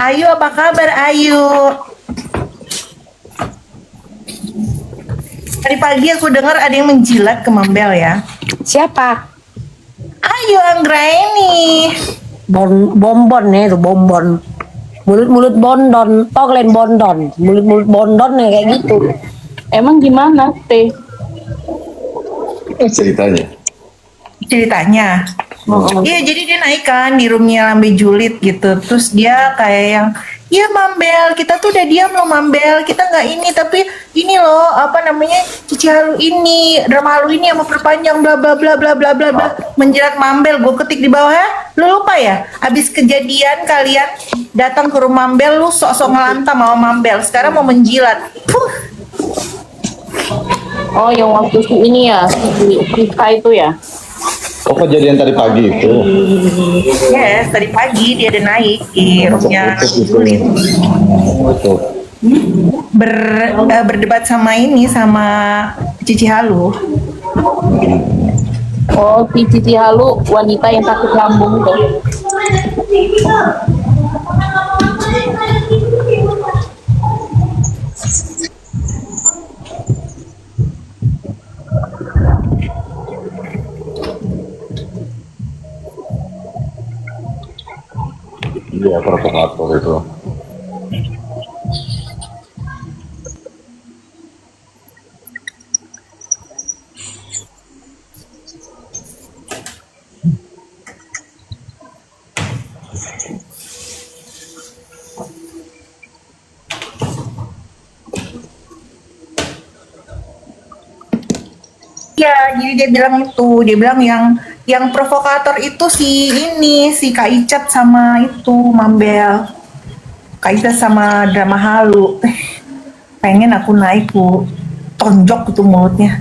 Speaker 8: Ayu, apa kabar Ayu? Tadi pagi aku dengar ada yang menjilat ke Mambel ya.
Speaker 1: Siapa?
Speaker 8: Ayu Anggraini.
Speaker 1: Bonbon nih tuh bonbon. Mulut-mulut bondon, tau kalian bondon, mulut-mulut bondon nih kayak gitu.
Speaker 5: Emang gimana, Teh?
Speaker 2: Ceritanya.
Speaker 8: Ceritanya. Iya, jadi dia naik kan di roomnya Lambe Julid gitu. Terus dia kayak yang, iya Mambel, kita tuh udah diam loh Mambel, kita nggak ini, tapi ini loh apa namanya Cici Halu ini, drama Halu ini yang memperpanjang bla bla bla bla bla bla bla, menjerat Mambel. Gue ketik di bawah, ya, lu lupa ya? Abis kejadian kalian datang ke rumah Mambel, lu sok-sok ngelantam sama Mambel. Sekarang mau menjilat.
Speaker 5: Oh, yang waktu ini ya, si Rika itu ya.
Speaker 2: Oh, kejadian tadi pagi itu.
Speaker 8: Yes, tadi pagi dia ada naik di roomnya Julid.
Speaker 2: Betul.
Speaker 8: Berdebat sama ini, sama Cici Halu.
Speaker 5: Oh, si Cici Halu, wanita yang sakit lambung tuh.
Speaker 2: Iya, provokator itu.
Speaker 8: Ya, jadi dia bilang yang provokator itu si Kak Icat sama itu Mambel. Kak Icat sama drama Halu. Pengen aku naik ku tonjok itu mulutnya.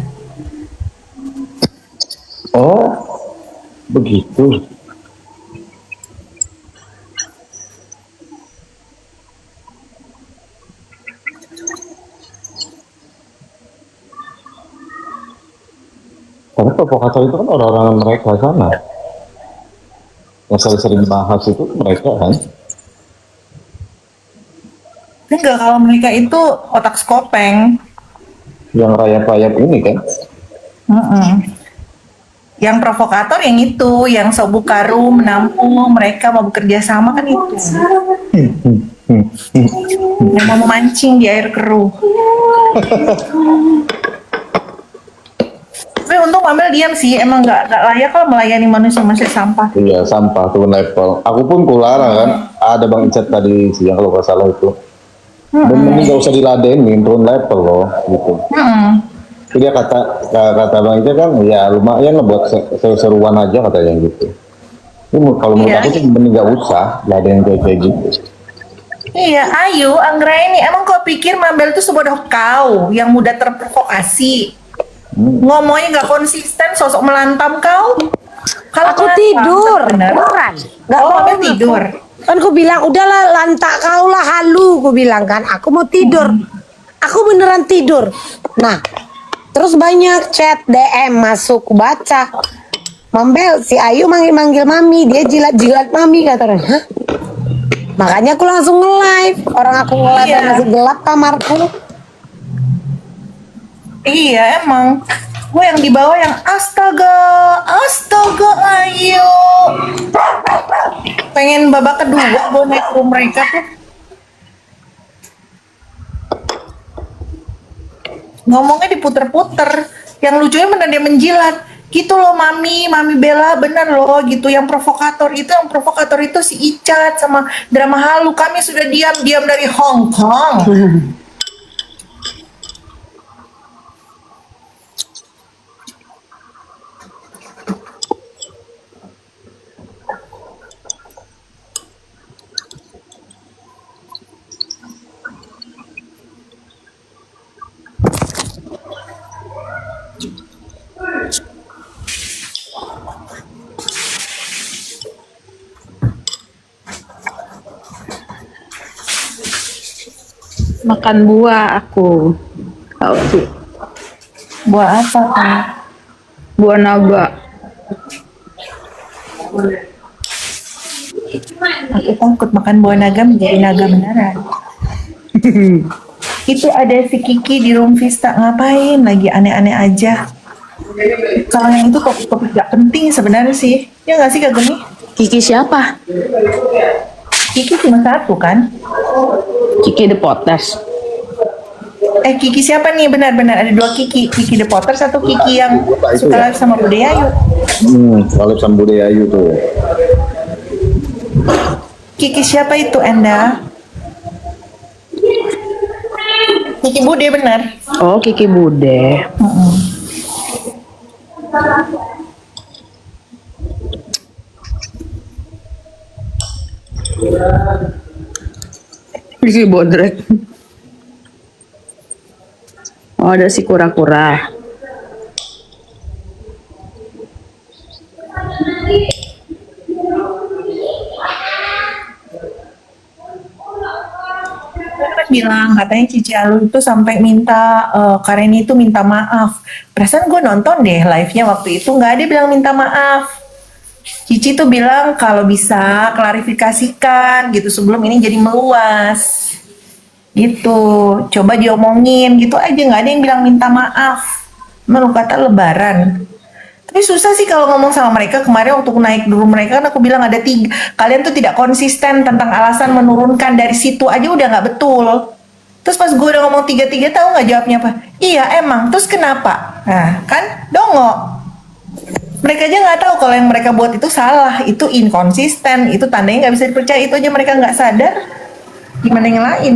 Speaker 2: Oh, begitu. Karena provokator itu kan orang-orang mereka sana. Yang sering bahas itu mereka kan.
Speaker 8: Enggak, kalau mereka itu otak skopeng.
Speaker 2: Yang rayap-rayap ini kan.
Speaker 8: Yang provokator yang itu, yang sok buka room, menampung, mereka mau bekerja sama kan itu. Yang mau memancing di air keruh. Tapi untung Mambel diam sih, emang nggak layak kalau melayani manusia sampah.
Speaker 2: Iya, sampah turun level. Aku pun kularang kan. Ada Bang Icat tadi siang kalau nggak salah itu. Dan mending nggak usah diladenin, turun level loh gitu. Jadi dia kata Bang Icat kan, ya lumayan lah buat seru-seruan aja katanya gitu. Ini kalau menurut aku sih mending nggak usah ladenin kayak gitu.
Speaker 8: Iya, Ayu, Anggraini, emang kau pikir Mambel itu sebodoh kau yang mudah terprovokasi? Ngomongnya nggak konsisten, sosok melantam kau. Kalau
Speaker 1: Aku
Speaker 8: melantam,
Speaker 1: tidur,
Speaker 8: bener.
Speaker 1: beneran. Nggak
Speaker 8: Oh, Mambel
Speaker 1: bohong
Speaker 8: tidur.
Speaker 1: aku. Kan ku bilang, udahlah lantak kau lah Halu, ku bilang kan. Aku mau tidur. Aku beneran tidur. Nah, terus banyak chat DM masuk, ku baca. Mambel, si Ayu manggil-manggil mami, dia jilat-jilat mami katanya. Hah? Makanya aku langsung nge-live. Orang aku nge-live
Speaker 8: Iya.
Speaker 1: masih gelap kamarku.
Speaker 8: Iya, emang. Gue yang di bawah yang astaga Ayu. Pengen babak kedua gue naik room mereka tuh. Ngomongnya diputer-puter. Yang lucunya bener dia menjilat. Gitu loh Mami Bella bener loh gitu. Yang provokator itu si Icat sama drama Halu. Kami sudah diam dari Hong Kong.
Speaker 5: Makan buah aku. Tahu sih.
Speaker 8: Buah apa kan?
Speaker 5: Buah naga.
Speaker 8: Aku takut makan buah naga menjadi naga beneran. Itu ada si Kiki di Room Vista, ngapain lagi aneh-aneh aja. Kalau yang itu topik-topik gak penting sebenarnya sih. Ya nggak sih Kak Geni?
Speaker 5: Kiki siapa?
Speaker 8: Kiki cuma satu kan?
Speaker 5: Kiki the Potters.
Speaker 8: Kiki siapa nih? Benar-benar ada dua Kiki. Kiki the Potters atau Kiki yang
Speaker 2: itu
Speaker 8: suka
Speaker 2: ya?
Speaker 8: live sama Bude Ayu?
Speaker 2: Kalau sama Bude Ayu tuh.
Speaker 8: Kiki siapa itu Enda? Kiki Bude benar.
Speaker 5: Oh, Kiki Bude. Kiki Bodrek. Oh, ada si kura-kura.
Speaker 8: Bilang katanya Cici Alun itu sampai minta Karen itu minta maaf. Perasaan gue nonton deh live-nya waktu itu nggak ada bilang minta maaf. Cici tuh bilang kalau bisa klarifikasikan gitu sebelum ini jadi meluas. Gitu, coba diomongin gitu aja nggak ada yang bilang minta maaf. Emang lu kata lebaran. Tapi susah sih kalau ngomong sama mereka. Kemarin waktu aku naik dulu mereka kan aku bilang ada 3. Kalian tuh tidak konsisten tentang alasan menurunkan dari situ aja udah nggak betul. Terus pas gue udah ngomong 3-3 tahu nggak jawabnya apa? Iya emang. Terus kenapa? Nah kan dongo. Mereka aja nggak tahu kalau yang mereka buat itu salah, itu inkonsisten, itu tandanya nggak bisa dipercaya. Itu aja mereka nggak sadar. Gimana yang lain?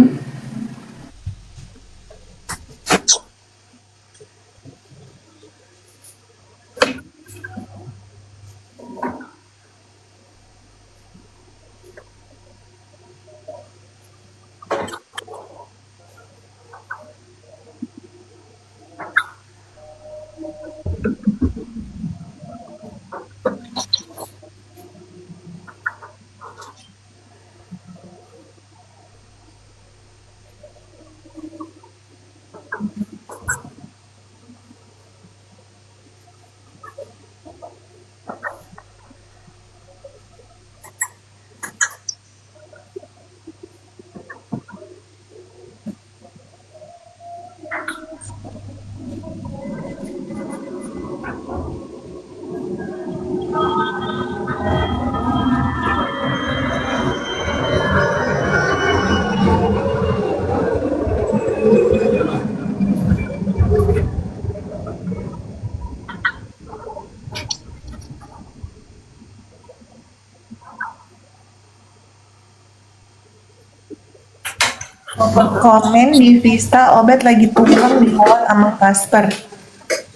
Speaker 8: Komen di Vista obat lagi tumbang dirawat sama Kasper.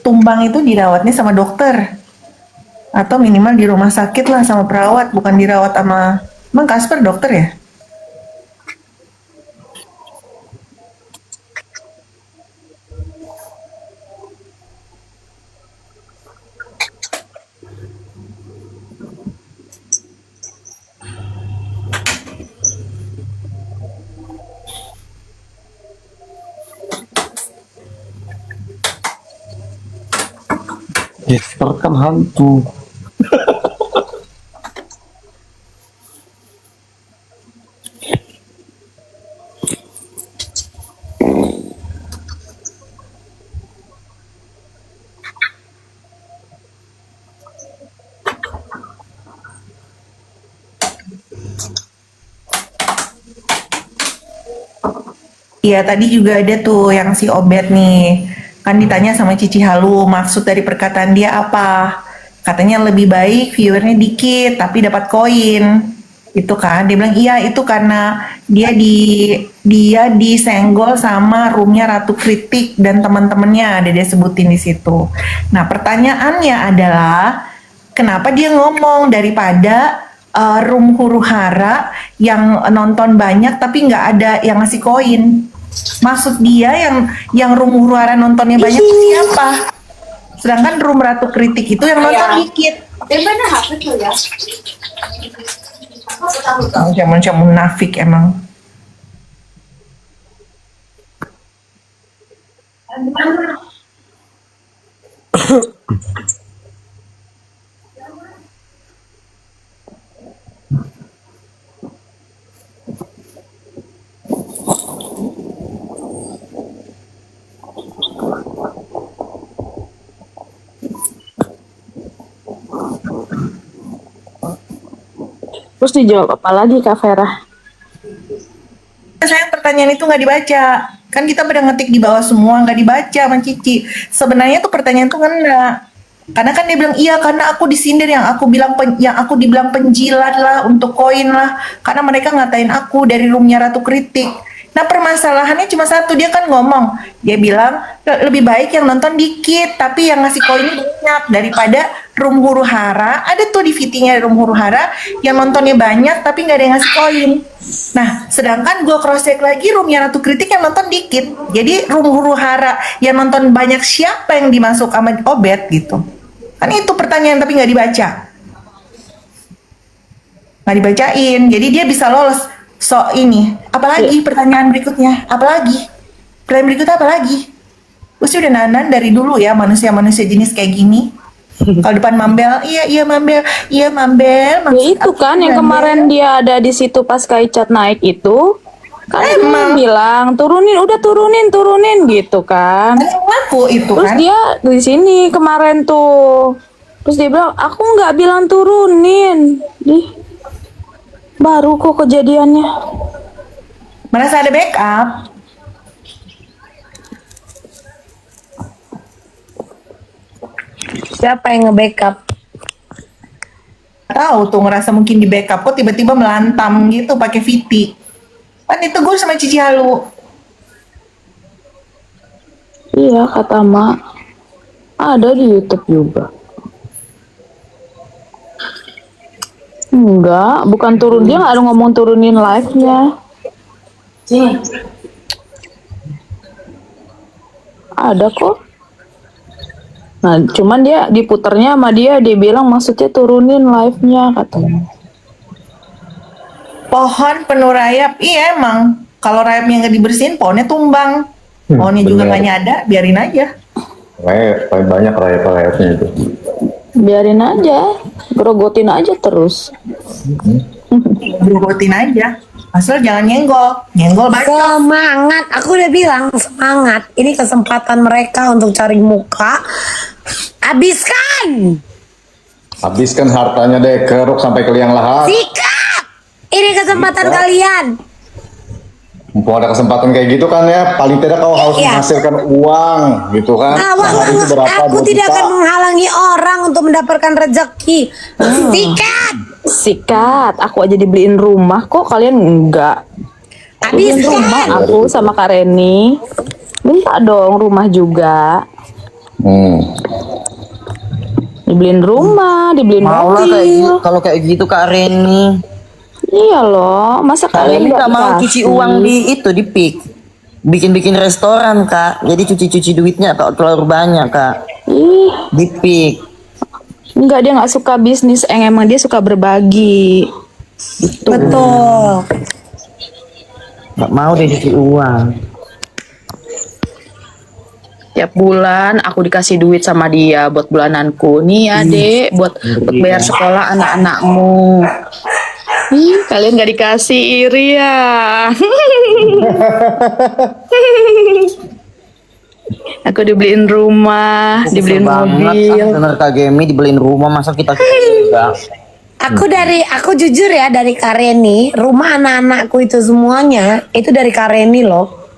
Speaker 8: Tumbang itu dirawatnya sama dokter atau minimal di rumah sakit lah sama perawat, bukan dirawat sama. Emang Kasper dokter ya?
Speaker 4: Jesper kan hantu.
Speaker 8: Iya tadi juga ada tuh yang si Obet nih. Kan ditanya sama Cici Halu maksud dari perkataan dia apa. Katanya lebih baik viewernya dikit tapi dapat koin. Itu kan dia bilang iya itu karena dia disenggol sama roomnya Ratu Kritik dan teman-temannya ada dia sebutin di situ. Nah pertanyaannya adalah kenapa dia ngomong daripada room huru hara yang nonton banyak tapi nggak ada yang ngasih koin. Maksud dia yang room huru hara nontonnya banyak tuh siapa? Sedangkan room Ratu Kritik itu yang nonton dikit. Macam munafik emang.
Speaker 5: Terus dijawab apa lagi Kak Vera?
Speaker 8: Saya pertanyaan itu nggak dibaca. Kan kita pada ngetik di bawah semua, nggak dibaca sama Cici. Sebenarnya tuh pertanyaan tuh ngena. Karena kan dia bilang iya karena aku disindir, yang aku bilang yang aku dibilang penjilat lah, untuk koin lah. Karena mereka ngatain aku dari roomnya Ratu Kritik. Nah permasalahannya cuma satu, dia kan ngomong, dia bilang lebih baik yang nonton dikit tapi yang ngasih koin banyak daripada room huru hara. Ada tuh di VT-nya room huru hara yang nontonnya banyak tapi nggak ada yang ngasih koin. Nah sedangkan gue cross check lagi roomnya Ratu Kritik yang nonton dikit. Jadi room huru hara yang nonton banyak, siapa yang dimasuk sama Obet gitu. Kan itu pertanyaan tapi nggak dibaca, nggak dibacain. Jadi dia bisa lolos. So ini, apalagi pertanyaan berikutnya, apalagi pertanyaan berikutnya apalagi? Udah nanan dari dulu ya manusia-manusia jenis kayak gini. Kalau depan Mambel, iya Mambel,
Speaker 5: Ya
Speaker 8: maksud
Speaker 5: itu
Speaker 8: aku
Speaker 5: kan yang
Speaker 8: Mambel.
Speaker 5: kemarin dia ada di situ pas Kaicat naik itu, kan dia bilang turunin gitu kan.
Speaker 8: Ada yang ngaku itu
Speaker 5: Terus
Speaker 8: kan.
Speaker 5: dia di sini kemarin tuh, terus dia bilang aku nggak bilang turunin, baru kok kejadiannya.
Speaker 8: Merasa ada backup.
Speaker 1: Siapa yang nge-backup?
Speaker 8: Tahu tuh ngerasa mungkin di backup kok tiba-tiba melantam gitu pakai VT. Kan itu gue sama Cici Halu.
Speaker 5: Iya kata Mak, ada di YouTube juga. Enggak, bukan turun, dia nggak ada ngomong turunin live-nya. Ada kok. Nah, cuman dia diputernya sama dia bilang maksudnya turunin live-nya katanya.
Speaker 8: Pohon penuh rayap. Iya emang. Kalau rayapnya nggak dibersihin, pohonnya tumbang. Pohonnya juga
Speaker 2: bener.
Speaker 8: nggak nyadar, biarin aja.
Speaker 2: Paling banyak rayap-rayapnya itu.
Speaker 5: Biarin aja, gerogotin aja terus.
Speaker 8: Berobotin aja. Asal jangan nyenggol. Nyenggol banyak.
Speaker 1: Semangat, aku udah bilang semangat. Ini kesempatan mereka untuk cari muka. Habiskan!
Speaker 2: Habiskan hartanya deh, keruk sampai ke liang lahat.
Speaker 1: Sikap! Ini kesempatan
Speaker 2: Sikap.
Speaker 1: kalian.
Speaker 2: Mumpung ada kesempatan kayak gitu kan ya, paling tidak kau harus
Speaker 1: Iya.
Speaker 2: menghasilkan uang gitu kan. Sehari itu berapa?
Speaker 1: Aku
Speaker 2: 2
Speaker 1: tidak
Speaker 2: juta.
Speaker 1: akan menghalangi orang untuk mendapatkan rezeki. Sikat!
Speaker 5: Sikat, aku aja dibeliin rumah kok kalian enggak. Beliin rumah
Speaker 1: Habiskan!
Speaker 5: aku sama Kak Reni. Minta dong rumah juga. Dibeliin rumah, dibeliin
Speaker 7: Mau lah kayak
Speaker 5: mobil.
Speaker 7: gitu, kalau kayak gitu Kak Reni.
Speaker 5: Iya loh, masa
Speaker 7: Kak
Speaker 5: kalian
Speaker 7: Reni nggak mau
Speaker 5: dikasih?
Speaker 7: cuci uang di PIK. Bikin restoran Kak. Jadi cuci duitnya Kak terlalu banyak Kak.
Speaker 5: Ih,
Speaker 7: Di PIK.
Speaker 5: enggak, dia nggak suka bisnis, emang dia suka berbagi. Gitu.
Speaker 1: Betul.
Speaker 7: Nggak mau deh cuci uang.
Speaker 5: Tiap bulan aku dikasih duit sama dia buat bulananku. Nih adek, buat bayar sekolah anak-anakmu. Kalian gak dikasih, iri ya. Aku dibeliin rumah, dibeliin mobil.
Speaker 7: Dengar Kak Gemi dibeliin rumah, masa kita juga.
Speaker 1: Aku jujur ya, dari Kareni, rumah anak-anakku itu semuanya itu dari Kareni loh.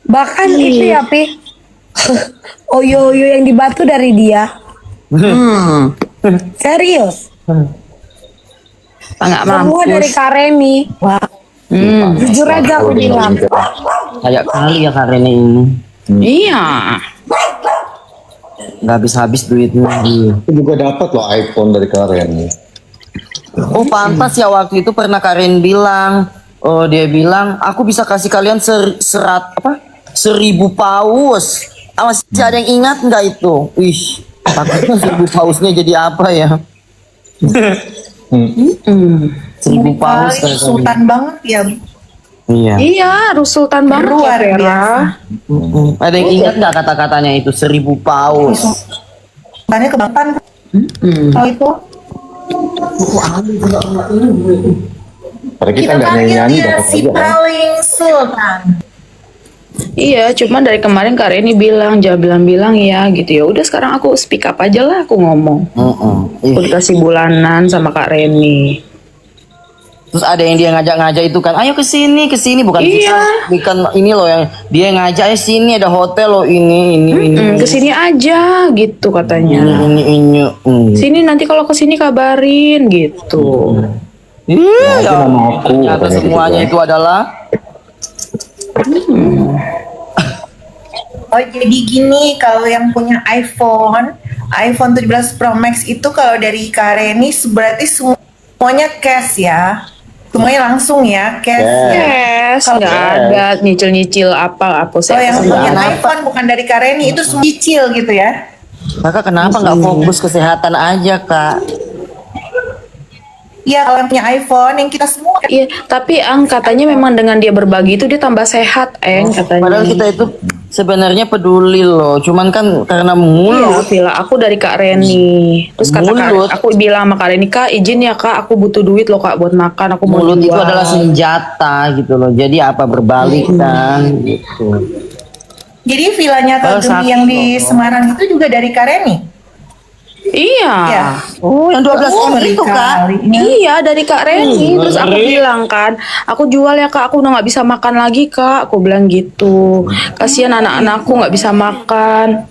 Speaker 1: Bahkan itu ya Pi, oyo-oyo yang di Batu dari dia. Serius,
Speaker 5: Nggak
Speaker 1: semua dari
Speaker 5: mampus.
Speaker 1: Kareni. Wah, jujur aja aku bilang.
Speaker 7: Kayak kali ya Kak Reni ini.
Speaker 5: Iya.
Speaker 7: Nggak habis-habis duitnya.
Speaker 2: Aku juga dapat loh iPhone dari Karen.
Speaker 7: Oh pantas ya waktu itu pernah Karen bilang. Oh dia bilang aku bisa kasih kalian 1000 paus. Masih ada yang ingat nggak itu? Wih, takutnya 1000 pausnya jadi apa ya? 1000 paus.
Speaker 8: Sultan banget ya.
Speaker 7: Iya.
Speaker 5: Iya, harus sultan banget
Speaker 8: Luar
Speaker 5: ya, Vera.
Speaker 8: biasa.
Speaker 7: Ada yang ingat nggak kata-katanya itu 1000 paus?
Speaker 8: Tanya kebangetan. Kalau itu
Speaker 2: Pada kita nggak
Speaker 8: panggil
Speaker 2: nyanyi-nyanyi
Speaker 8: dia
Speaker 2: dapat
Speaker 8: si
Speaker 2: aja kan.
Speaker 8: paling sultan.
Speaker 5: Iya, cuman dari kemarin Kak Reni bilang, jangan bilang-bilang ya gitu ya. Udah sekarang aku speak up aja lah, aku ngomong.
Speaker 7: Ih.
Speaker 5: Aku dikasih bulanan sama Kak Reni.
Speaker 7: Terus ada yang dia ngajak-ngajak itu kan, ayo ke sini bukan
Speaker 5: Iya.
Speaker 7: bukan ini loh yang dia ngajak sini ada hotel loh ini.
Speaker 5: Kesini aja gitu katanya.
Speaker 7: Ini.
Speaker 5: Sini nanti kalau kesini kabarin gitu.
Speaker 7: Iya.
Speaker 2: nama aku,
Speaker 7: Ternyata
Speaker 2: katanya gitu
Speaker 7: semuanya
Speaker 2: kan.
Speaker 7: itu adalah
Speaker 8: Oh jadi gini, kalau yang punya iPhone 17 Pro Max itu kalau dari Kak Reni berarti semuanya cash ya, semuanya langsung ya cash.
Speaker 5: Yes, nggak ada nyicil-nyicil apa
Speaker 8: Oh
Speaker 5: saya
Speaker 8: yang
Speaker 5: pesen
Speaker 8: punya
Speaker 5: banget.
Speaker 8: iPhone bukan dari Kak Reni itu semua cicil gitu ya?
Speaker 7: kakak kenapa nggak fokus kesehatan aja kak?
Speaker 8: Iya kalau yang punya iPhone yang kita semua kan.
Speaker 5: Iya, tapi katanya memang dengan dia berbagi itu dia tambah sehat, katanya.
Speaker 7: Padahal kita itu sebenarnya peduli loh, cuman kan karena
Speaker 5: Iya,
Speaker 7: mulut.
Speaker 5: Villa aku dari Kak Reni. Terus kata
Speaker 7: Mulut.
Speaker 5: aku bilang sama Kak Reni, Kak izin ya Kak, aku butuh duit loh Kak buat makan, aku mau
Speaker 7: Mulut itu
Speaker 5: jual."
Speaker 7: adalah senjata gitu loh. Jadi apa berbalik kan gitu.
Speaker 8: Jadi villanya Kak
Speaker 7: Oh,
Speaker 8: Gemi yang di Semarang itu juga dari Kak Reni?
Speaker 5: Iya.
Speaker 8: Iya.
Speaker 7: Oh, yang 12 M itu kak.
Speaker 5: Iya dari Kak Reni. Terus aku bilang kan, aku jual ya Kak, aku udah nggak bisa makan lagi Kak. Aku bilang gitu. Kasihan anak-anakku nggak bisa makan.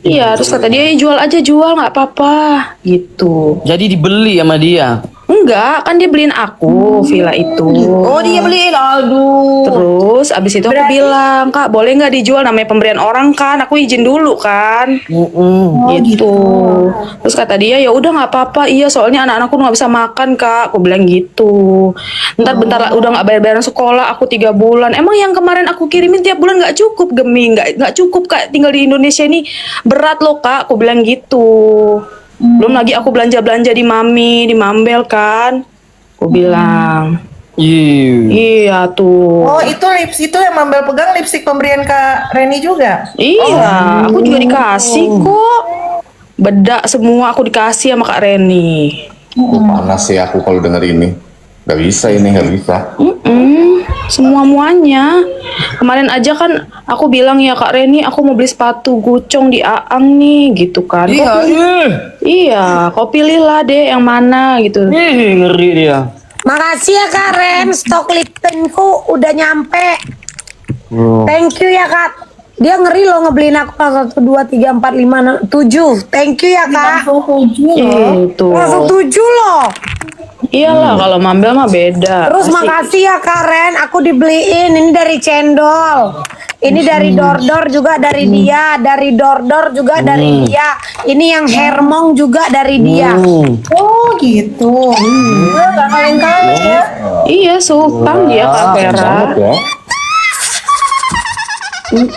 Speaker 5: Iya, terus kata dia, jual aja jual nggak apa-apa gitu.
Speaker 7: Jadi dibeli sama dia.
Speaker 5: Enggak, kan dia beliin aku villa itu.
Speaker 7: Oh dia beliin, aduh.
Speaker 5: Terus abis itu aku bilang, Kak boleh nggak dijual, namanya pemberian orang kan, aku izin dulu kan. Gitu. Terus kata dia ya udah nggak apa-apa, iya soalnya anak-anakku nggak bisa makan Kak, aku bilang gitu. Ntar bentar udah nggak bayar-bayaran sekolah, aku 3 bulan. Emang yang kemarin aku kirimin tiap bulan nggak cukup Gemi, nggak cukup Kak, tinggal di Indonesia ini berat loh Kak, aku bilang gitu. Belum lagi aku belanja-belanja di Mami, di Mambel kan, aku bilang. Iya tuh.
Speaker 8: Oh itu lips itu yang Mambel pegang lipstick pemberian Kak Reni juga?
Speaker 5: Iya, aku juga dikasih kok. Bedak semua aku dikasih sama Kak Reni.
Speaker 2: Panas sih aku kalau denger ini. Gak bisa ini, gak bisa.
Speaker 5: Semua-muanya. Kemarin aja kan aku bilang ya Kak Reni, aku mau beli sepatu Gucong di Aang nih gitu kan. Iya, kau pilihlah deh yang mana gitu.
Speaker 7: Ngeri dia.
Speaker 1: Makasih ya Kak Ren, stok Liptonku udah nyampe. Thank you ya Kak. Dia ngeri loh ngebeliin aku 1, 2, 3, 4, 5, 6, 7. Thank you ya Kak.
Speaker 5: Itu.
Speaker 1: Langsung 7 loh.
Speaker 5: Iyalah kalau Mambel mah beda.
Speaker 1: Terus makasih ya Kak Ren, aku dibeliin. Ini dari Cendol. Ini dari Dordor juga dari dia. Dari Dordor juga dari dia. Ini yang Hermong juga dari dia.
Speaker 8: Oh gitu. Gak kaleng-kaleng ya.
Speaker 5: Iya, sultan dia Kak Vera.
Speaker 2: Banget ya.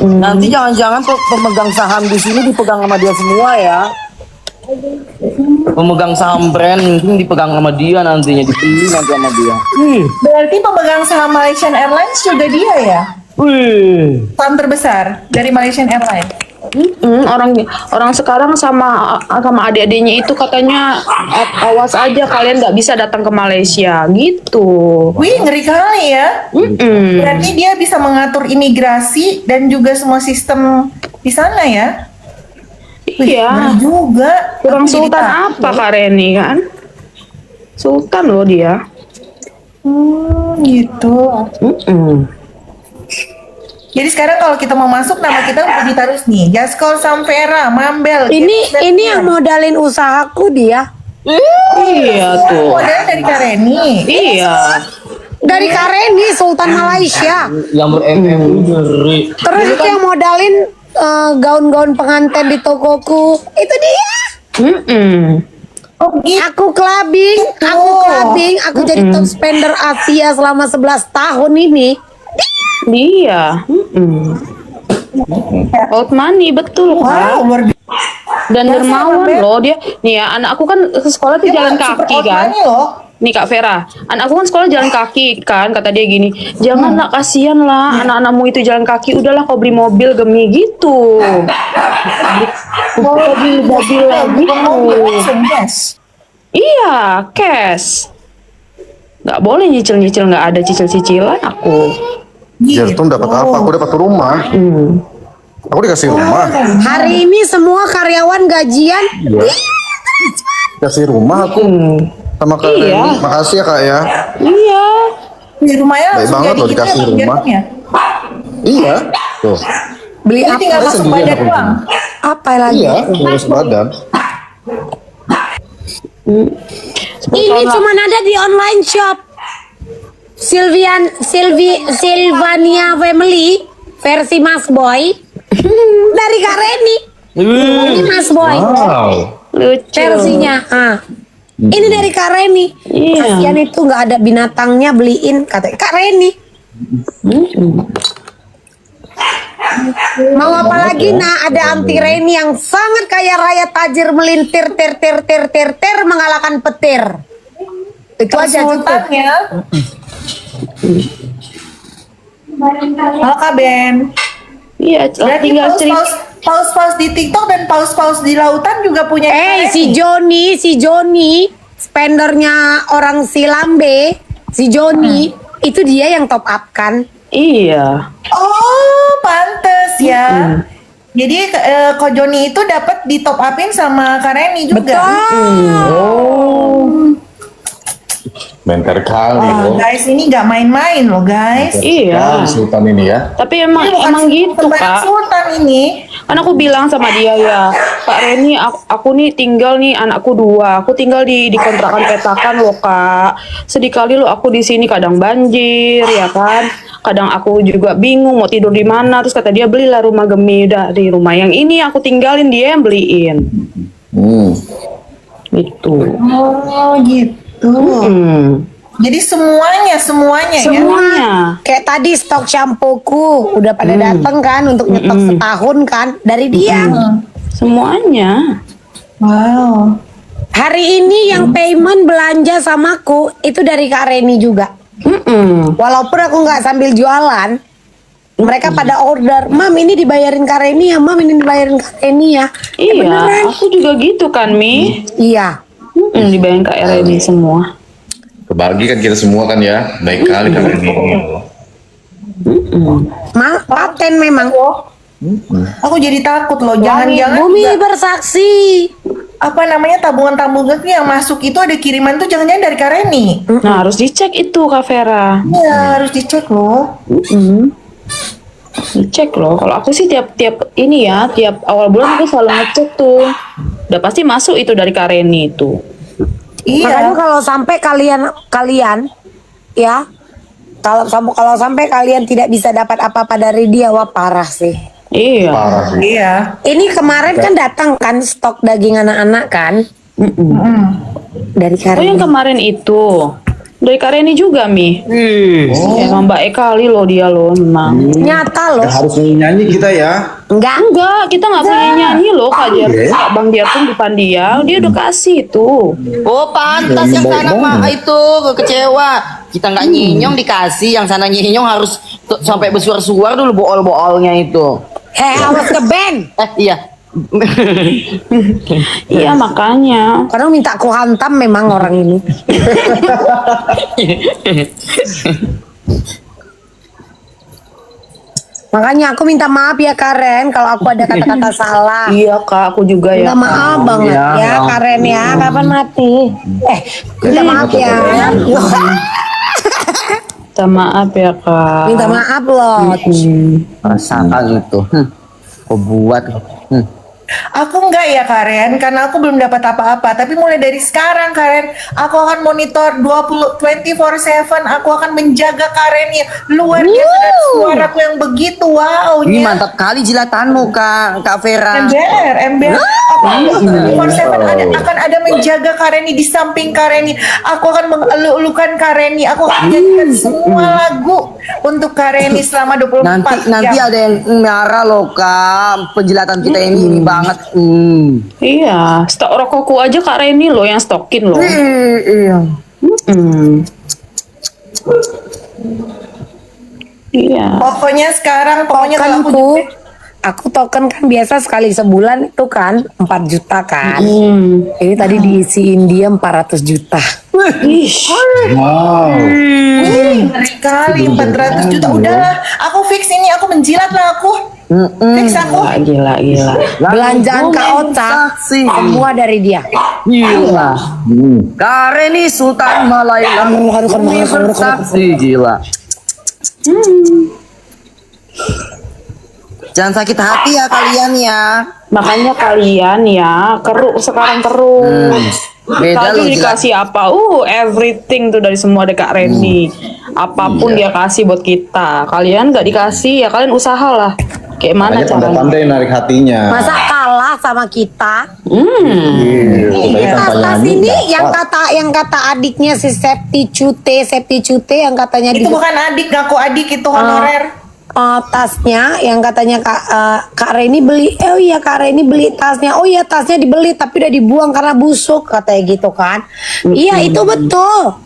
Speaker 7: Nanti jangan-jangan pemegang saham di sini dipegang sama dia semua ya. Pemegang saham brand mungkin dipegang sama dia nantinya, dibeli nanti sama dia.
Speaker 8: Berarti pemegang saham Malaysian Airlines juga dia ya? Saham terbesar dari Malaysian Airlines.
Speaker 5: Orang sekarang sama adik-adiknya itu katanya awas aja kalian nggak bisa datang ke Malaysia gitu.
Speaker 8: Wih ngeri kali ya. Berarti dia bisa mengatur imigrasi dan juga semua sistem di sana ya?
Speaker 5: Iya.
Speaker 8: Ngeri juga.
Speaker 5: Kurang
Speaker 8: Aku jadi
Speaker 5: sultan
Speaker 8: takut.
Speaker 5: apa Kak Reni kan? Sultan loh dia.
Speaker 8: Gitu. Jadi sekarang kalau kita mau masuk nama kita udah ditaruh nih. Jaskol Samvera, Mambel.
Speaker 1: Ini yang modalin usahaku dia.
Speaker 5: Iya tuh.
Speaker 8: Modalnya dari Kak Reni.
Speaker 5: Iya.
Speaker 1: Dari Kak Reni, Sultan Malaysia.
Speaker 7: Yang ber-MM ngeri.
Speaker 1: Terus itu yang modalin gaun-gaun pengantin di tokoku. Itu dia.
Speaker 8: Oh gitu.
Speaker 1: Aku clubbing, aku jadi top spender Asia selama 11 tahun ini.
Speaker 5: Dia. Old money betul
Speaker 8: Wow,
Speaker 5: kan?
Speaker 8: luar biasa.
Speaker 5: Dan dermawan loh dia. Nih ya, anak aku kan ke sekolah tuh jalan
Speaker 8: Super
Speaker 5: kaki kan.
Speaker 8: outline loh.
Speaker 5: nih Kak Vera, anak aku kan sekolah jalan kaki kan, kata dia gini, janganlah kasihan lah anak-anakmu itu jalan kaki, udahlah kau beli mobil Gemi gitu. Mau beli mobil lagi
Speaker 8: Langsung yes.
Speaker 5: Iya, cash. Nggak boleh nyicil-nyicil, nggak ada cicil-cicilan aku.
Speaker 9: Jertum dapat apa? Aku dapat rumah. Aku dikasih rumah.
Speaker 1: Hari ini semua karyawan gajian.
Speaker 9: Kasih rumah aku sama Kak
Speaker 5: Iya.
Speaker 9: Reni. Makasih ya Kak ya.
Speaker 5: Iya.
Speaker 8: Di rumahnya
Speaker 9: Baik
Speaker 8: langsung
Speaker 9: banget
Speaker 8: jadi
Speaker 9: loh
Speaker 8: gitu ya
Speaker 9: dikasih
Speaker 8: Bang
Speaker 9: rumah.
Speaker 8: Jertumnya.
Speaker 9: Iya. Tuh.
Speaker 1: Beli
Speaker 8: Jadi tinggal
Speaker 1: apa?
Speaker 8: masuk
Speaker 9: sendirian
Speaker 8: badan
Speaker 9: aku
Speaker 8: doang.
Speaker 1: Apa lagi?
Speaker 9: Iya, ngurus badan.
Speaker 1: Ini cuma ada di online shop. Silvania Family versi Mas Boy dari Kak Reni. Ini Mas Boy
Speaker 2: Wow.
Speaker 5: Lucu.
Speaker 1: versinya. Ini dari Kak Reni.
Speaker 5: Iya.
Speaker 1: Kasian itu nggak ada binatangnya, beliin kata Kak Reni. Mau apa lagi? Nah, ada anti Reni yang sangat kaya raya, tajir, melintir, ter mengalahkan petir. Itu aja cukup.
Speaker 8: Sultannya. Halo Kak Ben.
Speaker 5: Iya,
Speaker 8: Berarti
Speaker 5: tinggal cerita.
Speaker 8: paus di TikTok dan paus di lautan juga punya.
Speaker 1: Si Joni, spendernya orang Silambe, si Joni, itu dia yang top up kan?
Speaker 5: Iya.
Speaker 8: Oh, pantes ya. Jadi Ko Joni itu dapat di top upin sama Kak Reni juga.
Speaker 2: Mentor kali
Speaker 8: Oh,
Speaker 2: loh.
Speaker 8: guys, ini nggak main-main loh guys.
Speaker 5: Iya.
Speaker 2: Sultan ini ya.
Speaker 5: Tapi emang
Speaker 8: Ini bukan
Speaker 5: gitu
Speaker 8: bukan
Speaker 5: Kak.
Speaker 8: Sultan ini.
Speaker 5: Kan aku bilang sama dia ya, Kak Reni, aku nih tinggal nih anakku 2, aku tinggal di kontrakan petakan loh Kak. Sedih kali loh aku di sini, kadang banjir ya kan, kadang aku juga bingung mau tidur di mana. Terus kata dia, belilah rumah Gemi, udah di rumah yang ini aku tinggalin, dia yang beliin. Gitu.
Speaker 8: Oh gitu. Jadi semuanya ya.
Speaker 5: Semuanya.
Speaker 1: Kayak tadi stok shampooku udah pada dateng kan untuk nyetok setahun kan dari dia.
Speaker 5: Semuanya.
Speaker 8: Wow.
Speaker 1: Hari ini yang payment belanja samaku itu dari Kak Reni juga. Walaupun aku nggak sambil jualan, mereka pada order, Mam ini dibayarin Kak Reni ya, Mam ini dibayarin Kak Reni ya.
Speaker 5: Iya,
Speaker 1: beneran.
Speaker 5: aku juga gitu kan Mi.
Speaker 1: Iya.
Speaker 5: Dibayang Kak Reni semua.
Speaker 2: Kebagi kan kita semua kan ya. Baik kali kan ini.
Speaker 1: Paten memang.
Speaker 8: Aku jadi takut loh. Jangan-jangan
Speaker 1: Bumi
Speaker 8: juga,
Speaker 1: bersaksi.
Speaker 8: apa namanya tabungan-tabungan yang masuk itu ada kiriman tuh jangan-jangan dari Kak Reni.
Speaker 5: Nah, harus dicek itu Kak Vera.
Speaker 8: Iya, harus dicek loh.
Speaker 5: Dicek loh. Kalau aku sih tiap ini ya, tiap awal bulan aku selalu ngecek tuh. Udah pasti masuk itu dari Kak Reni itu.
Speaker 1: Makanya
Speaker 8: Iya.
Speaker 1: kalau sampai kalian ya, kalau sampai kalian tidak bisa dapat apa-apa dari dia, wah parah sih.
Speaker 5: Iya.
Speaker 2: Parah sih.
Speaker 8: Iya.
Speaker 1: Ini kemarin kan datang kan stok daging anak-anak kan dari
Speaker 5: Oh yang
Speaker 1: Karin.
Speaker 5: kemarin itu dari Kak Reni juga Mi. Emang baik kali loh dia loh memang.
Speaker 1: Nyata loh.
Speaker 9: Harus nyanyi kita ya.
Speaker 5: Enggak, kita nggak punya nyanyi loh Kak Kak Bang Jertum depan dia udah kasih itu.
Speaker 7: Oh pantas yang sana mah itu kecewa. Kita nggak nyinyong dikasih, yang sana nyinyong harus sampai bersuar-suar dulu bool-boolnya itu.
Speaker 1: Awas ke band.
Speaker 7: Iya.
Speaker 5: Iya makanya.
Speaker 1: Karena minta ku hantam memang orang ini. Makanya aku minta maaf ya Karen kalau aku ada kata-kata salah.
Speaker 5: Iya Kak, aku juga ya.
Speaker 1: Minta maaf banget ya Karen ya. Kapan mati? Minta maaf ya.
Speaker 5: Minta maaf ya Kak.
Speaker 1: Minta maaf loh.
Speaker 7: Rasakan itu. Kau buat.
Speaker 8: Aku enggak ya Karen, karena aku belum dapat apa-apa. Tapi mulai dari sekarang Karen, aku akan monitor 24/7. Aku akan menjaga Karen ya. Luar biasa dari suaraku yang begitu wow.
Speaker 7: Ini mantap kali jilatanmu Kak Vera.
Speaker 8: Ember. Aku 24/7 akan ada menjaga Kareni di samping Kareni. Aku akan mengeluh-elukan Kareni. Aku akan menyanyikan semua lagu untuk Kareni selama 24
Speaker 7: Nanti
Speaker 8: jam.
Speaker 7: ada yang marah loh Kak. Penjilatan kita ini banget.
Speaker 5: Iya, stok rokokku aja Kak Reni loh yang stokin loh.
Speaker 7: Iya.
Speaker 5: Iya.
Speaker 8: Pokoknya sekarang, pokoknya kalau aku
Speaker 1: Aku token kan biasa sekali sebulan itu kan 4 juta kan. Ini tadi diisiin dia 400 juta.
Speaker 2: Wow.
Speaker 8: ngeri kali 400 juta. Udahlah, aku fix ini, aku menjilat lah aku. Fix aku.
Speaker 5: Gila.
Speaker 1: Belanjaan Kak Ota semua dari dia.
Speaker 7: Gila. Kareni Sultan Malaya. Bumi bersaksi gila. Jangan sakit hati ya kalian ya.
Speaker 5: Makanya kalian ya keruk sekarang terus.
Speaker 7: Beda
Speaker 5: Tadi
Speaker 7: loh,
Speaker 5: dikasih apa? Everything tuh dari semua ada Kak Reni. Apapun dia kasih buat kita. Kalian nggak dikasih ya kalian usahalah. Kayak mana
Speaker 2: Makanya
Speaker 5: caranya?
Speaker 2: pandai-pandai narik hatinya.
Speaker 1: Masa kalah sama kita?
Speaker 2: Iya,
Speaker 1: Tas ini yang kata adiknya si Septi Cute yang katanya
Speaker 8: Itu bukan adik, ngaku adik, itu honorer.
Speaker 1: tasnya yang katanya Kak Reni beli. Oh iya Kak Reni beli tasnya. Oh iya tasnya dibeli tapi udah dibuang karena busuk katanya gitu kan. Iya itu betul.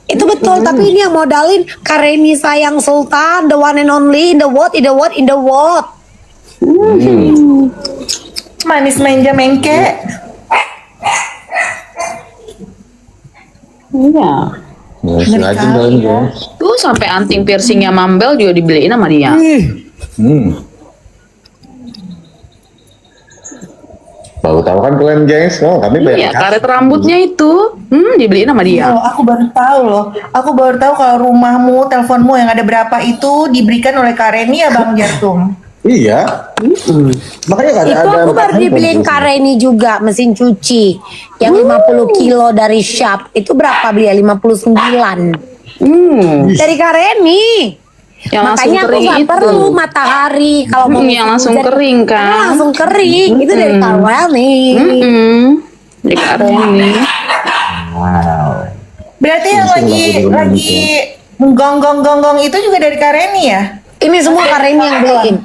Speaker 1: Itu betul, tapi ini yang modalin Kak Reni sayang Sultan, the one and only in the world, in the world, in the world.
Speaker 8: Manis manja mengke.
Speaker 5: Iya.
Speaker 2: Sengaja dalam guys.
Speaker 5: Tuh sampai anting piercingnya Mambel juga dibeliin sama dia.
Speaker 2: Baru tahu kan kalian guys, kami
Speaker 5: Iya, karet rambutnya itu, dibeliin sama dia.
Speaker 8: Oh, aku baru tahu loh. Aku baru tahu kalau rumahmu, teleponmu yang ada berapa itu diberikan oleh Kak Reni ya Bang Jartum.
Speaker 2: Iya. Makanya kan
Speaker 1: Itu aku baru dibeliin Kak Reni juga mesin cuci yang 50 kilo dari Shop. Itu berapa beli ya? 59. Dari Kak Reni.
Speaker 5: Yang langsung
Speaker 1: Makanya aku
Speaker 5: kering
Speaker 1: nggak
Speaker 5: itu.
Speaker 1: perlu matahari kalau mau
Speaker 5: Yang langsung
Speaker 1: hujan.
Speaker 5: kering kan?
Speaker 1: Langsung kering. Itu dari Kak Reni.
Speaker 5: Dari Kak Reni.
Speaker 8: Berarti yang lagi gonggong itu juga dari Kak Reni ya?
Speaker 1: Ini semua Kak Reni yang beliin.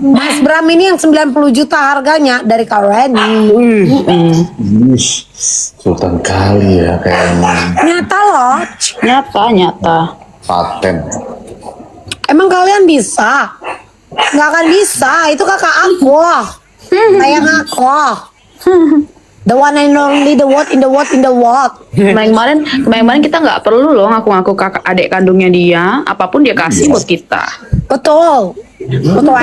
Speaker 1: Mas Bram ini yang 90 juta harganya dari Kak Reni.
Speaker 2: Sultan kali ya kayaknya.
Speaker 1: Nyata loh.
Speaker 5: Nyata.
Speaker 2: Paten.
Speaker 1: Emang kalian bisa? Nggak akan bisa. Itu kakak aku. Sayang aku. The one and only, the what in the what in the what.
Speaker 5: Kemarin kita nggak perlu loh ngaku-ngaku kakak adik kandungnya dia. Apapun dia kasih buat kita.
Speaker 1: Betul. Betul.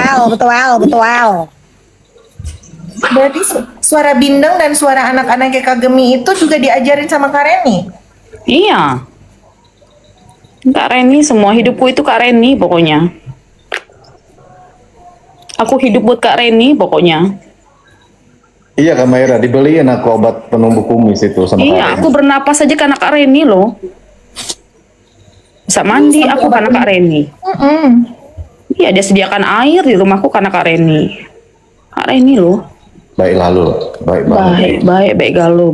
Speaker 8: Berarti suara bindeng dan suara anak-anak kayak Kak Gemi itu juga diajarin sama Kak Reni?
Speaker 5: Iya. Kak Reni, semua hidupku itu Kak Reni pokoknya. Aku hidup buat Kak Reni pokoknya.
Speaker 2: Iya Kak Mayra, dibeliin aku obat penumbuh kumis itu sama
Speaker 5: Iya,
Speaker 2: Kak
Speaker 5: aku bernapas aja karena Kak Reni loh. Bisa mandi aku karena Kak Reni. Iya, dia sediakan air di rumahku karena Kak Reni. Kak Reni loh.
Speaker 2: Baik lalu,
Speaker 5: Baik galuh.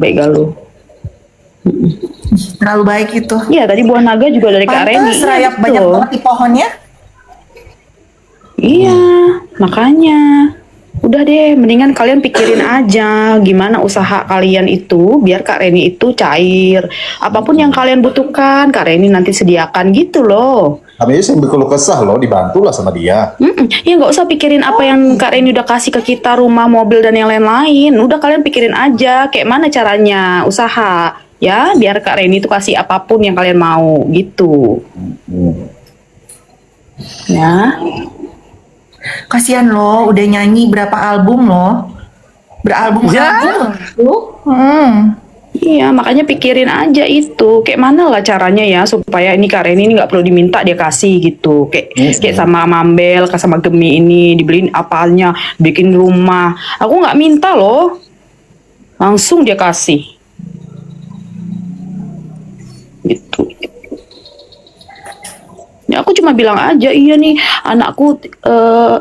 Speaker 8: Terlalu baik itu.
Speaker 5: Iya, tadi buah naga juga dari Kak Reni.
Speaker 8: Pantes rayap
Speaker 5: Iya,
Speaker 8: banyak
Speaker 5: betul.
Speaker 8: banget di pohonnya.
Speaker 5: Iya, makanya. Udah deh, mendingan kalian pikirin aja gimana usaha kalian itu biar Kak Reni itu cair. Apapun yang kalian butuhkan, Kak Reni nanti sediakan gitu loh.
Speaker 2: Kami sambil keluh kesah loh, dibantulah sama dia.
Speaker 5: Ya nggak usah pikirin apa yang Kak Reni udah kasih ke kita, rumah, mobil, dan yang lain-lain. Udah kalian pikirin aja kayak mana caranya usaha. Ya, biar Kak Reni itu kasih apapun yang kalian mau gitu. Ya.
Speaker 8: Kasihan loh, udah nyanyi berapa album loh. Beralbum-album.
Speaker 5: Iya, makanya pikirin aja itu. Kayak mana lah caranya ya supaya ini Kak Reni ini nggak perlu diminta dia kasih gitu. Kayak sama Mambel, sama Gemi ini dibeliin apanya, bikin rumah. Aku nggak minta loh. Langsung dia kasih. Gitu. Ya aku cuma bilang aja, iya nih anakku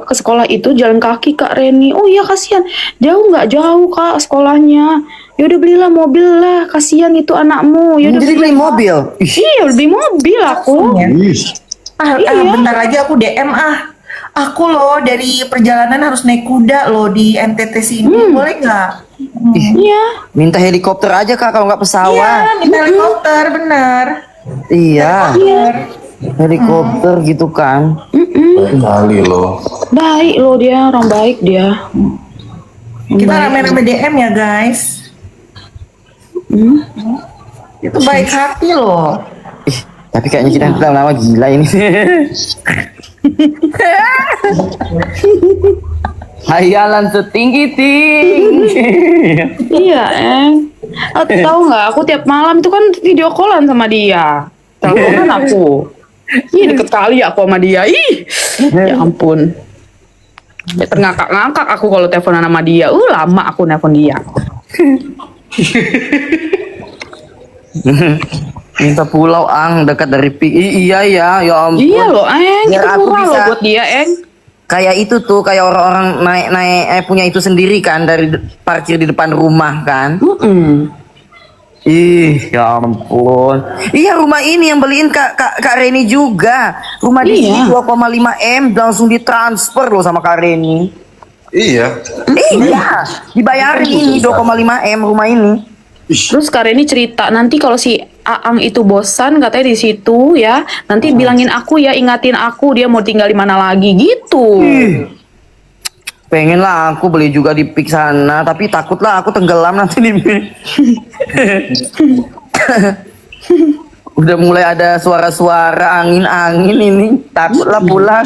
Speaker 5: ke sekolah itu jalan kaki Kak Reni. Oh iya kasihan, jauh nggak jauh Kak sekolahnya. Yaudah belilah mobil lah, kasihan itu anakmu. Yaudah
Speaker 7: Jadi beli mobil.
Speaker 5: Iya beli mobil aku.
Speaker 8: Bentar lagi aku DM Aku loh dari perjalanan harus naik kuda loh di NTT sini. Boleh nggak?
Speaker 5: Iya.
Speaker 7: Minta helikopter aja kak kalau nggak
Speaker 8: Iya,
Speaker 7: pesawat.
Speaker 8: minta helikopter, benar.
Speaker 7: Iya. Helikopter gitu kan.
Speaker 9: Bali loh.
Speaker 5: Baik loh dia, orang baik dia.
Speaker 8: Kita rame-rame DM ya guys. Itu baik hati loh.
Speaker 7: Ih, tapi kayaknya kita lama gila ini. Hayalan setinggi-tinggi.
Speaker 5: Iya, tahu nggak? Aku tiap malam itu kan video callan sama dia. Teleponan aku. Ih, deket kali aku sama dia. Ih, ya ampun. Ya, terngakak-ngakak aku kalau teleponan sama dia. Lama aku nelpon dia.
Speaker 7: Minta pulau ang dekat dari iya ya, ya ampun.
Speaker 5: Iya loh,
Speaker 7: Biar
Speaker 5: itu
Speaker 7: aku
Speaker 5: murah loh
Speaker 7: bisa-
Speaker 5: buat dia,
Speaker 7: Kayak itu tuh, kayak orang-orang naik punya itu sendiri kan dari parkir di depan rumah kan. Ih, ya ampun. Iya, rumah ini yang beliin Kak Reni juga. Rumah di sini 2,5 M langsung ditransfer loh sama Kak Reni.
Speaker 9: Iya.
Speaker 7: Iya, dibayarin ini 2,5 M rumah ini.
Speaker 5: Terus Kak Reni cerita nanti kalau si Aang itu bosan katanya di situ ya, nanti bilangin aku ya, ingatin aku dia mau tinggal di mana lagi gitu.
Speaker 7: Pengen lah aku beli juga di Pik sana, tapi takut lah aku tenggelam nanti di Udah mulai ada suara-suara angin-angin ini, takutlah pulang.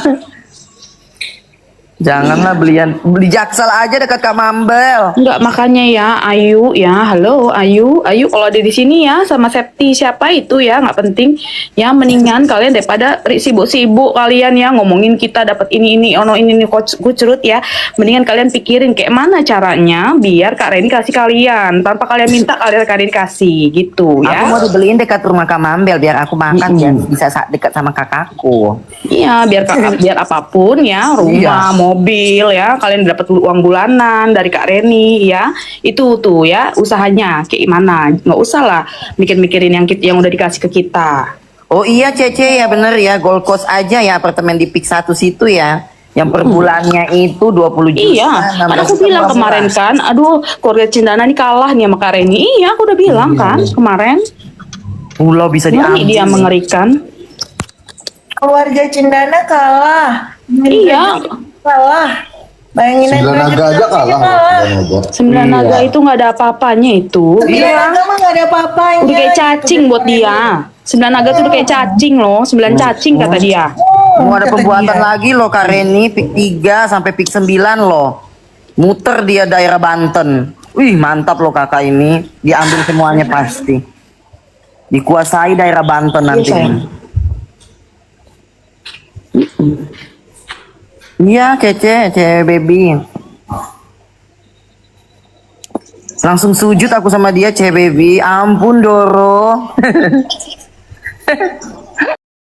Speaker 7: Janganlah beli Jaksel aja dekat Kak Mambel.
Speaker 5: Enggak, makanya ya Ayu ya, halo Ayu kalau ada di sini ya sama Septi siapa itu ya, nggak penting ya, mendingan kalian daripada sibuk-sibuk kalian ya ngomongin kita dapat ini ono ini kucurut ya, mendingan kalian pikirin kayak mana caranya biar Kak Reni kasih kalian tanpa kalian minta, kalian kasih gitu
Speaker 7: Aku
Speaker 5: ya.
Speaker 7: mau dibeliin dekat rumah Kak Mambel biar aku makan ya, bisa dekat sama kakakku.
Speaker 5: Iya, biar apapun ya, rumah, mobil ya, kalian dapat uang bulanan dari Kak Reni ya. Itu tuh ya usahanya kayak gimana. Nggak usah lah mikir-mikirin yang udah dikasih ke kita.
Speaker 7: Oh iya Cece ya bener ya, Gold Coast aja ya, apartemen di Pik 1 situ ya. Yang per bulannya itu 20 juta.
Speaker 5: Iya, kan aku bilang kemarin kan, aduh keluarga Cindana nih kalah nih sama Kak Reni. Iya, aku udah bilang kan kemarin.
Speaker 7: Pulau bisa
Speaker 5: Ngeri
Speaker 7: diambil.
Speaker 5: dia mengerikan.
Speaker 8: Keluarga Cendana kalah.
Speaker 5: Iya.
Speaker 8: Kalah. Bayangin
Speaker 9: Sembilan naga aja kalah.
Speaker 5: Sembilan naga itu nggak ada apa-apanya itu.
Speaker 8: Sembilan naga mah nggak ada apa-apanya.
Speaker 5: Udah kayak cacing buat dia. Sembilan naga tuh udah kayak cacing loh. 9 cacing kata dia.
Speaker 7: Mau ada
Speaker 8: Kata
Speaker 7: pembuatan
Speaker 8: dia.
Speaker 7: lagi loh Kak Reni, Pik 3 sampai Pik 9 loh. Muter dia daerah Banten. Wih mantap loh kakak ini. Diambil semuanya pasti. Dikuasai daerah Banten nanti. Iya Cece baby. Langsung sujud aku sama dia, baby. Ampun Doro.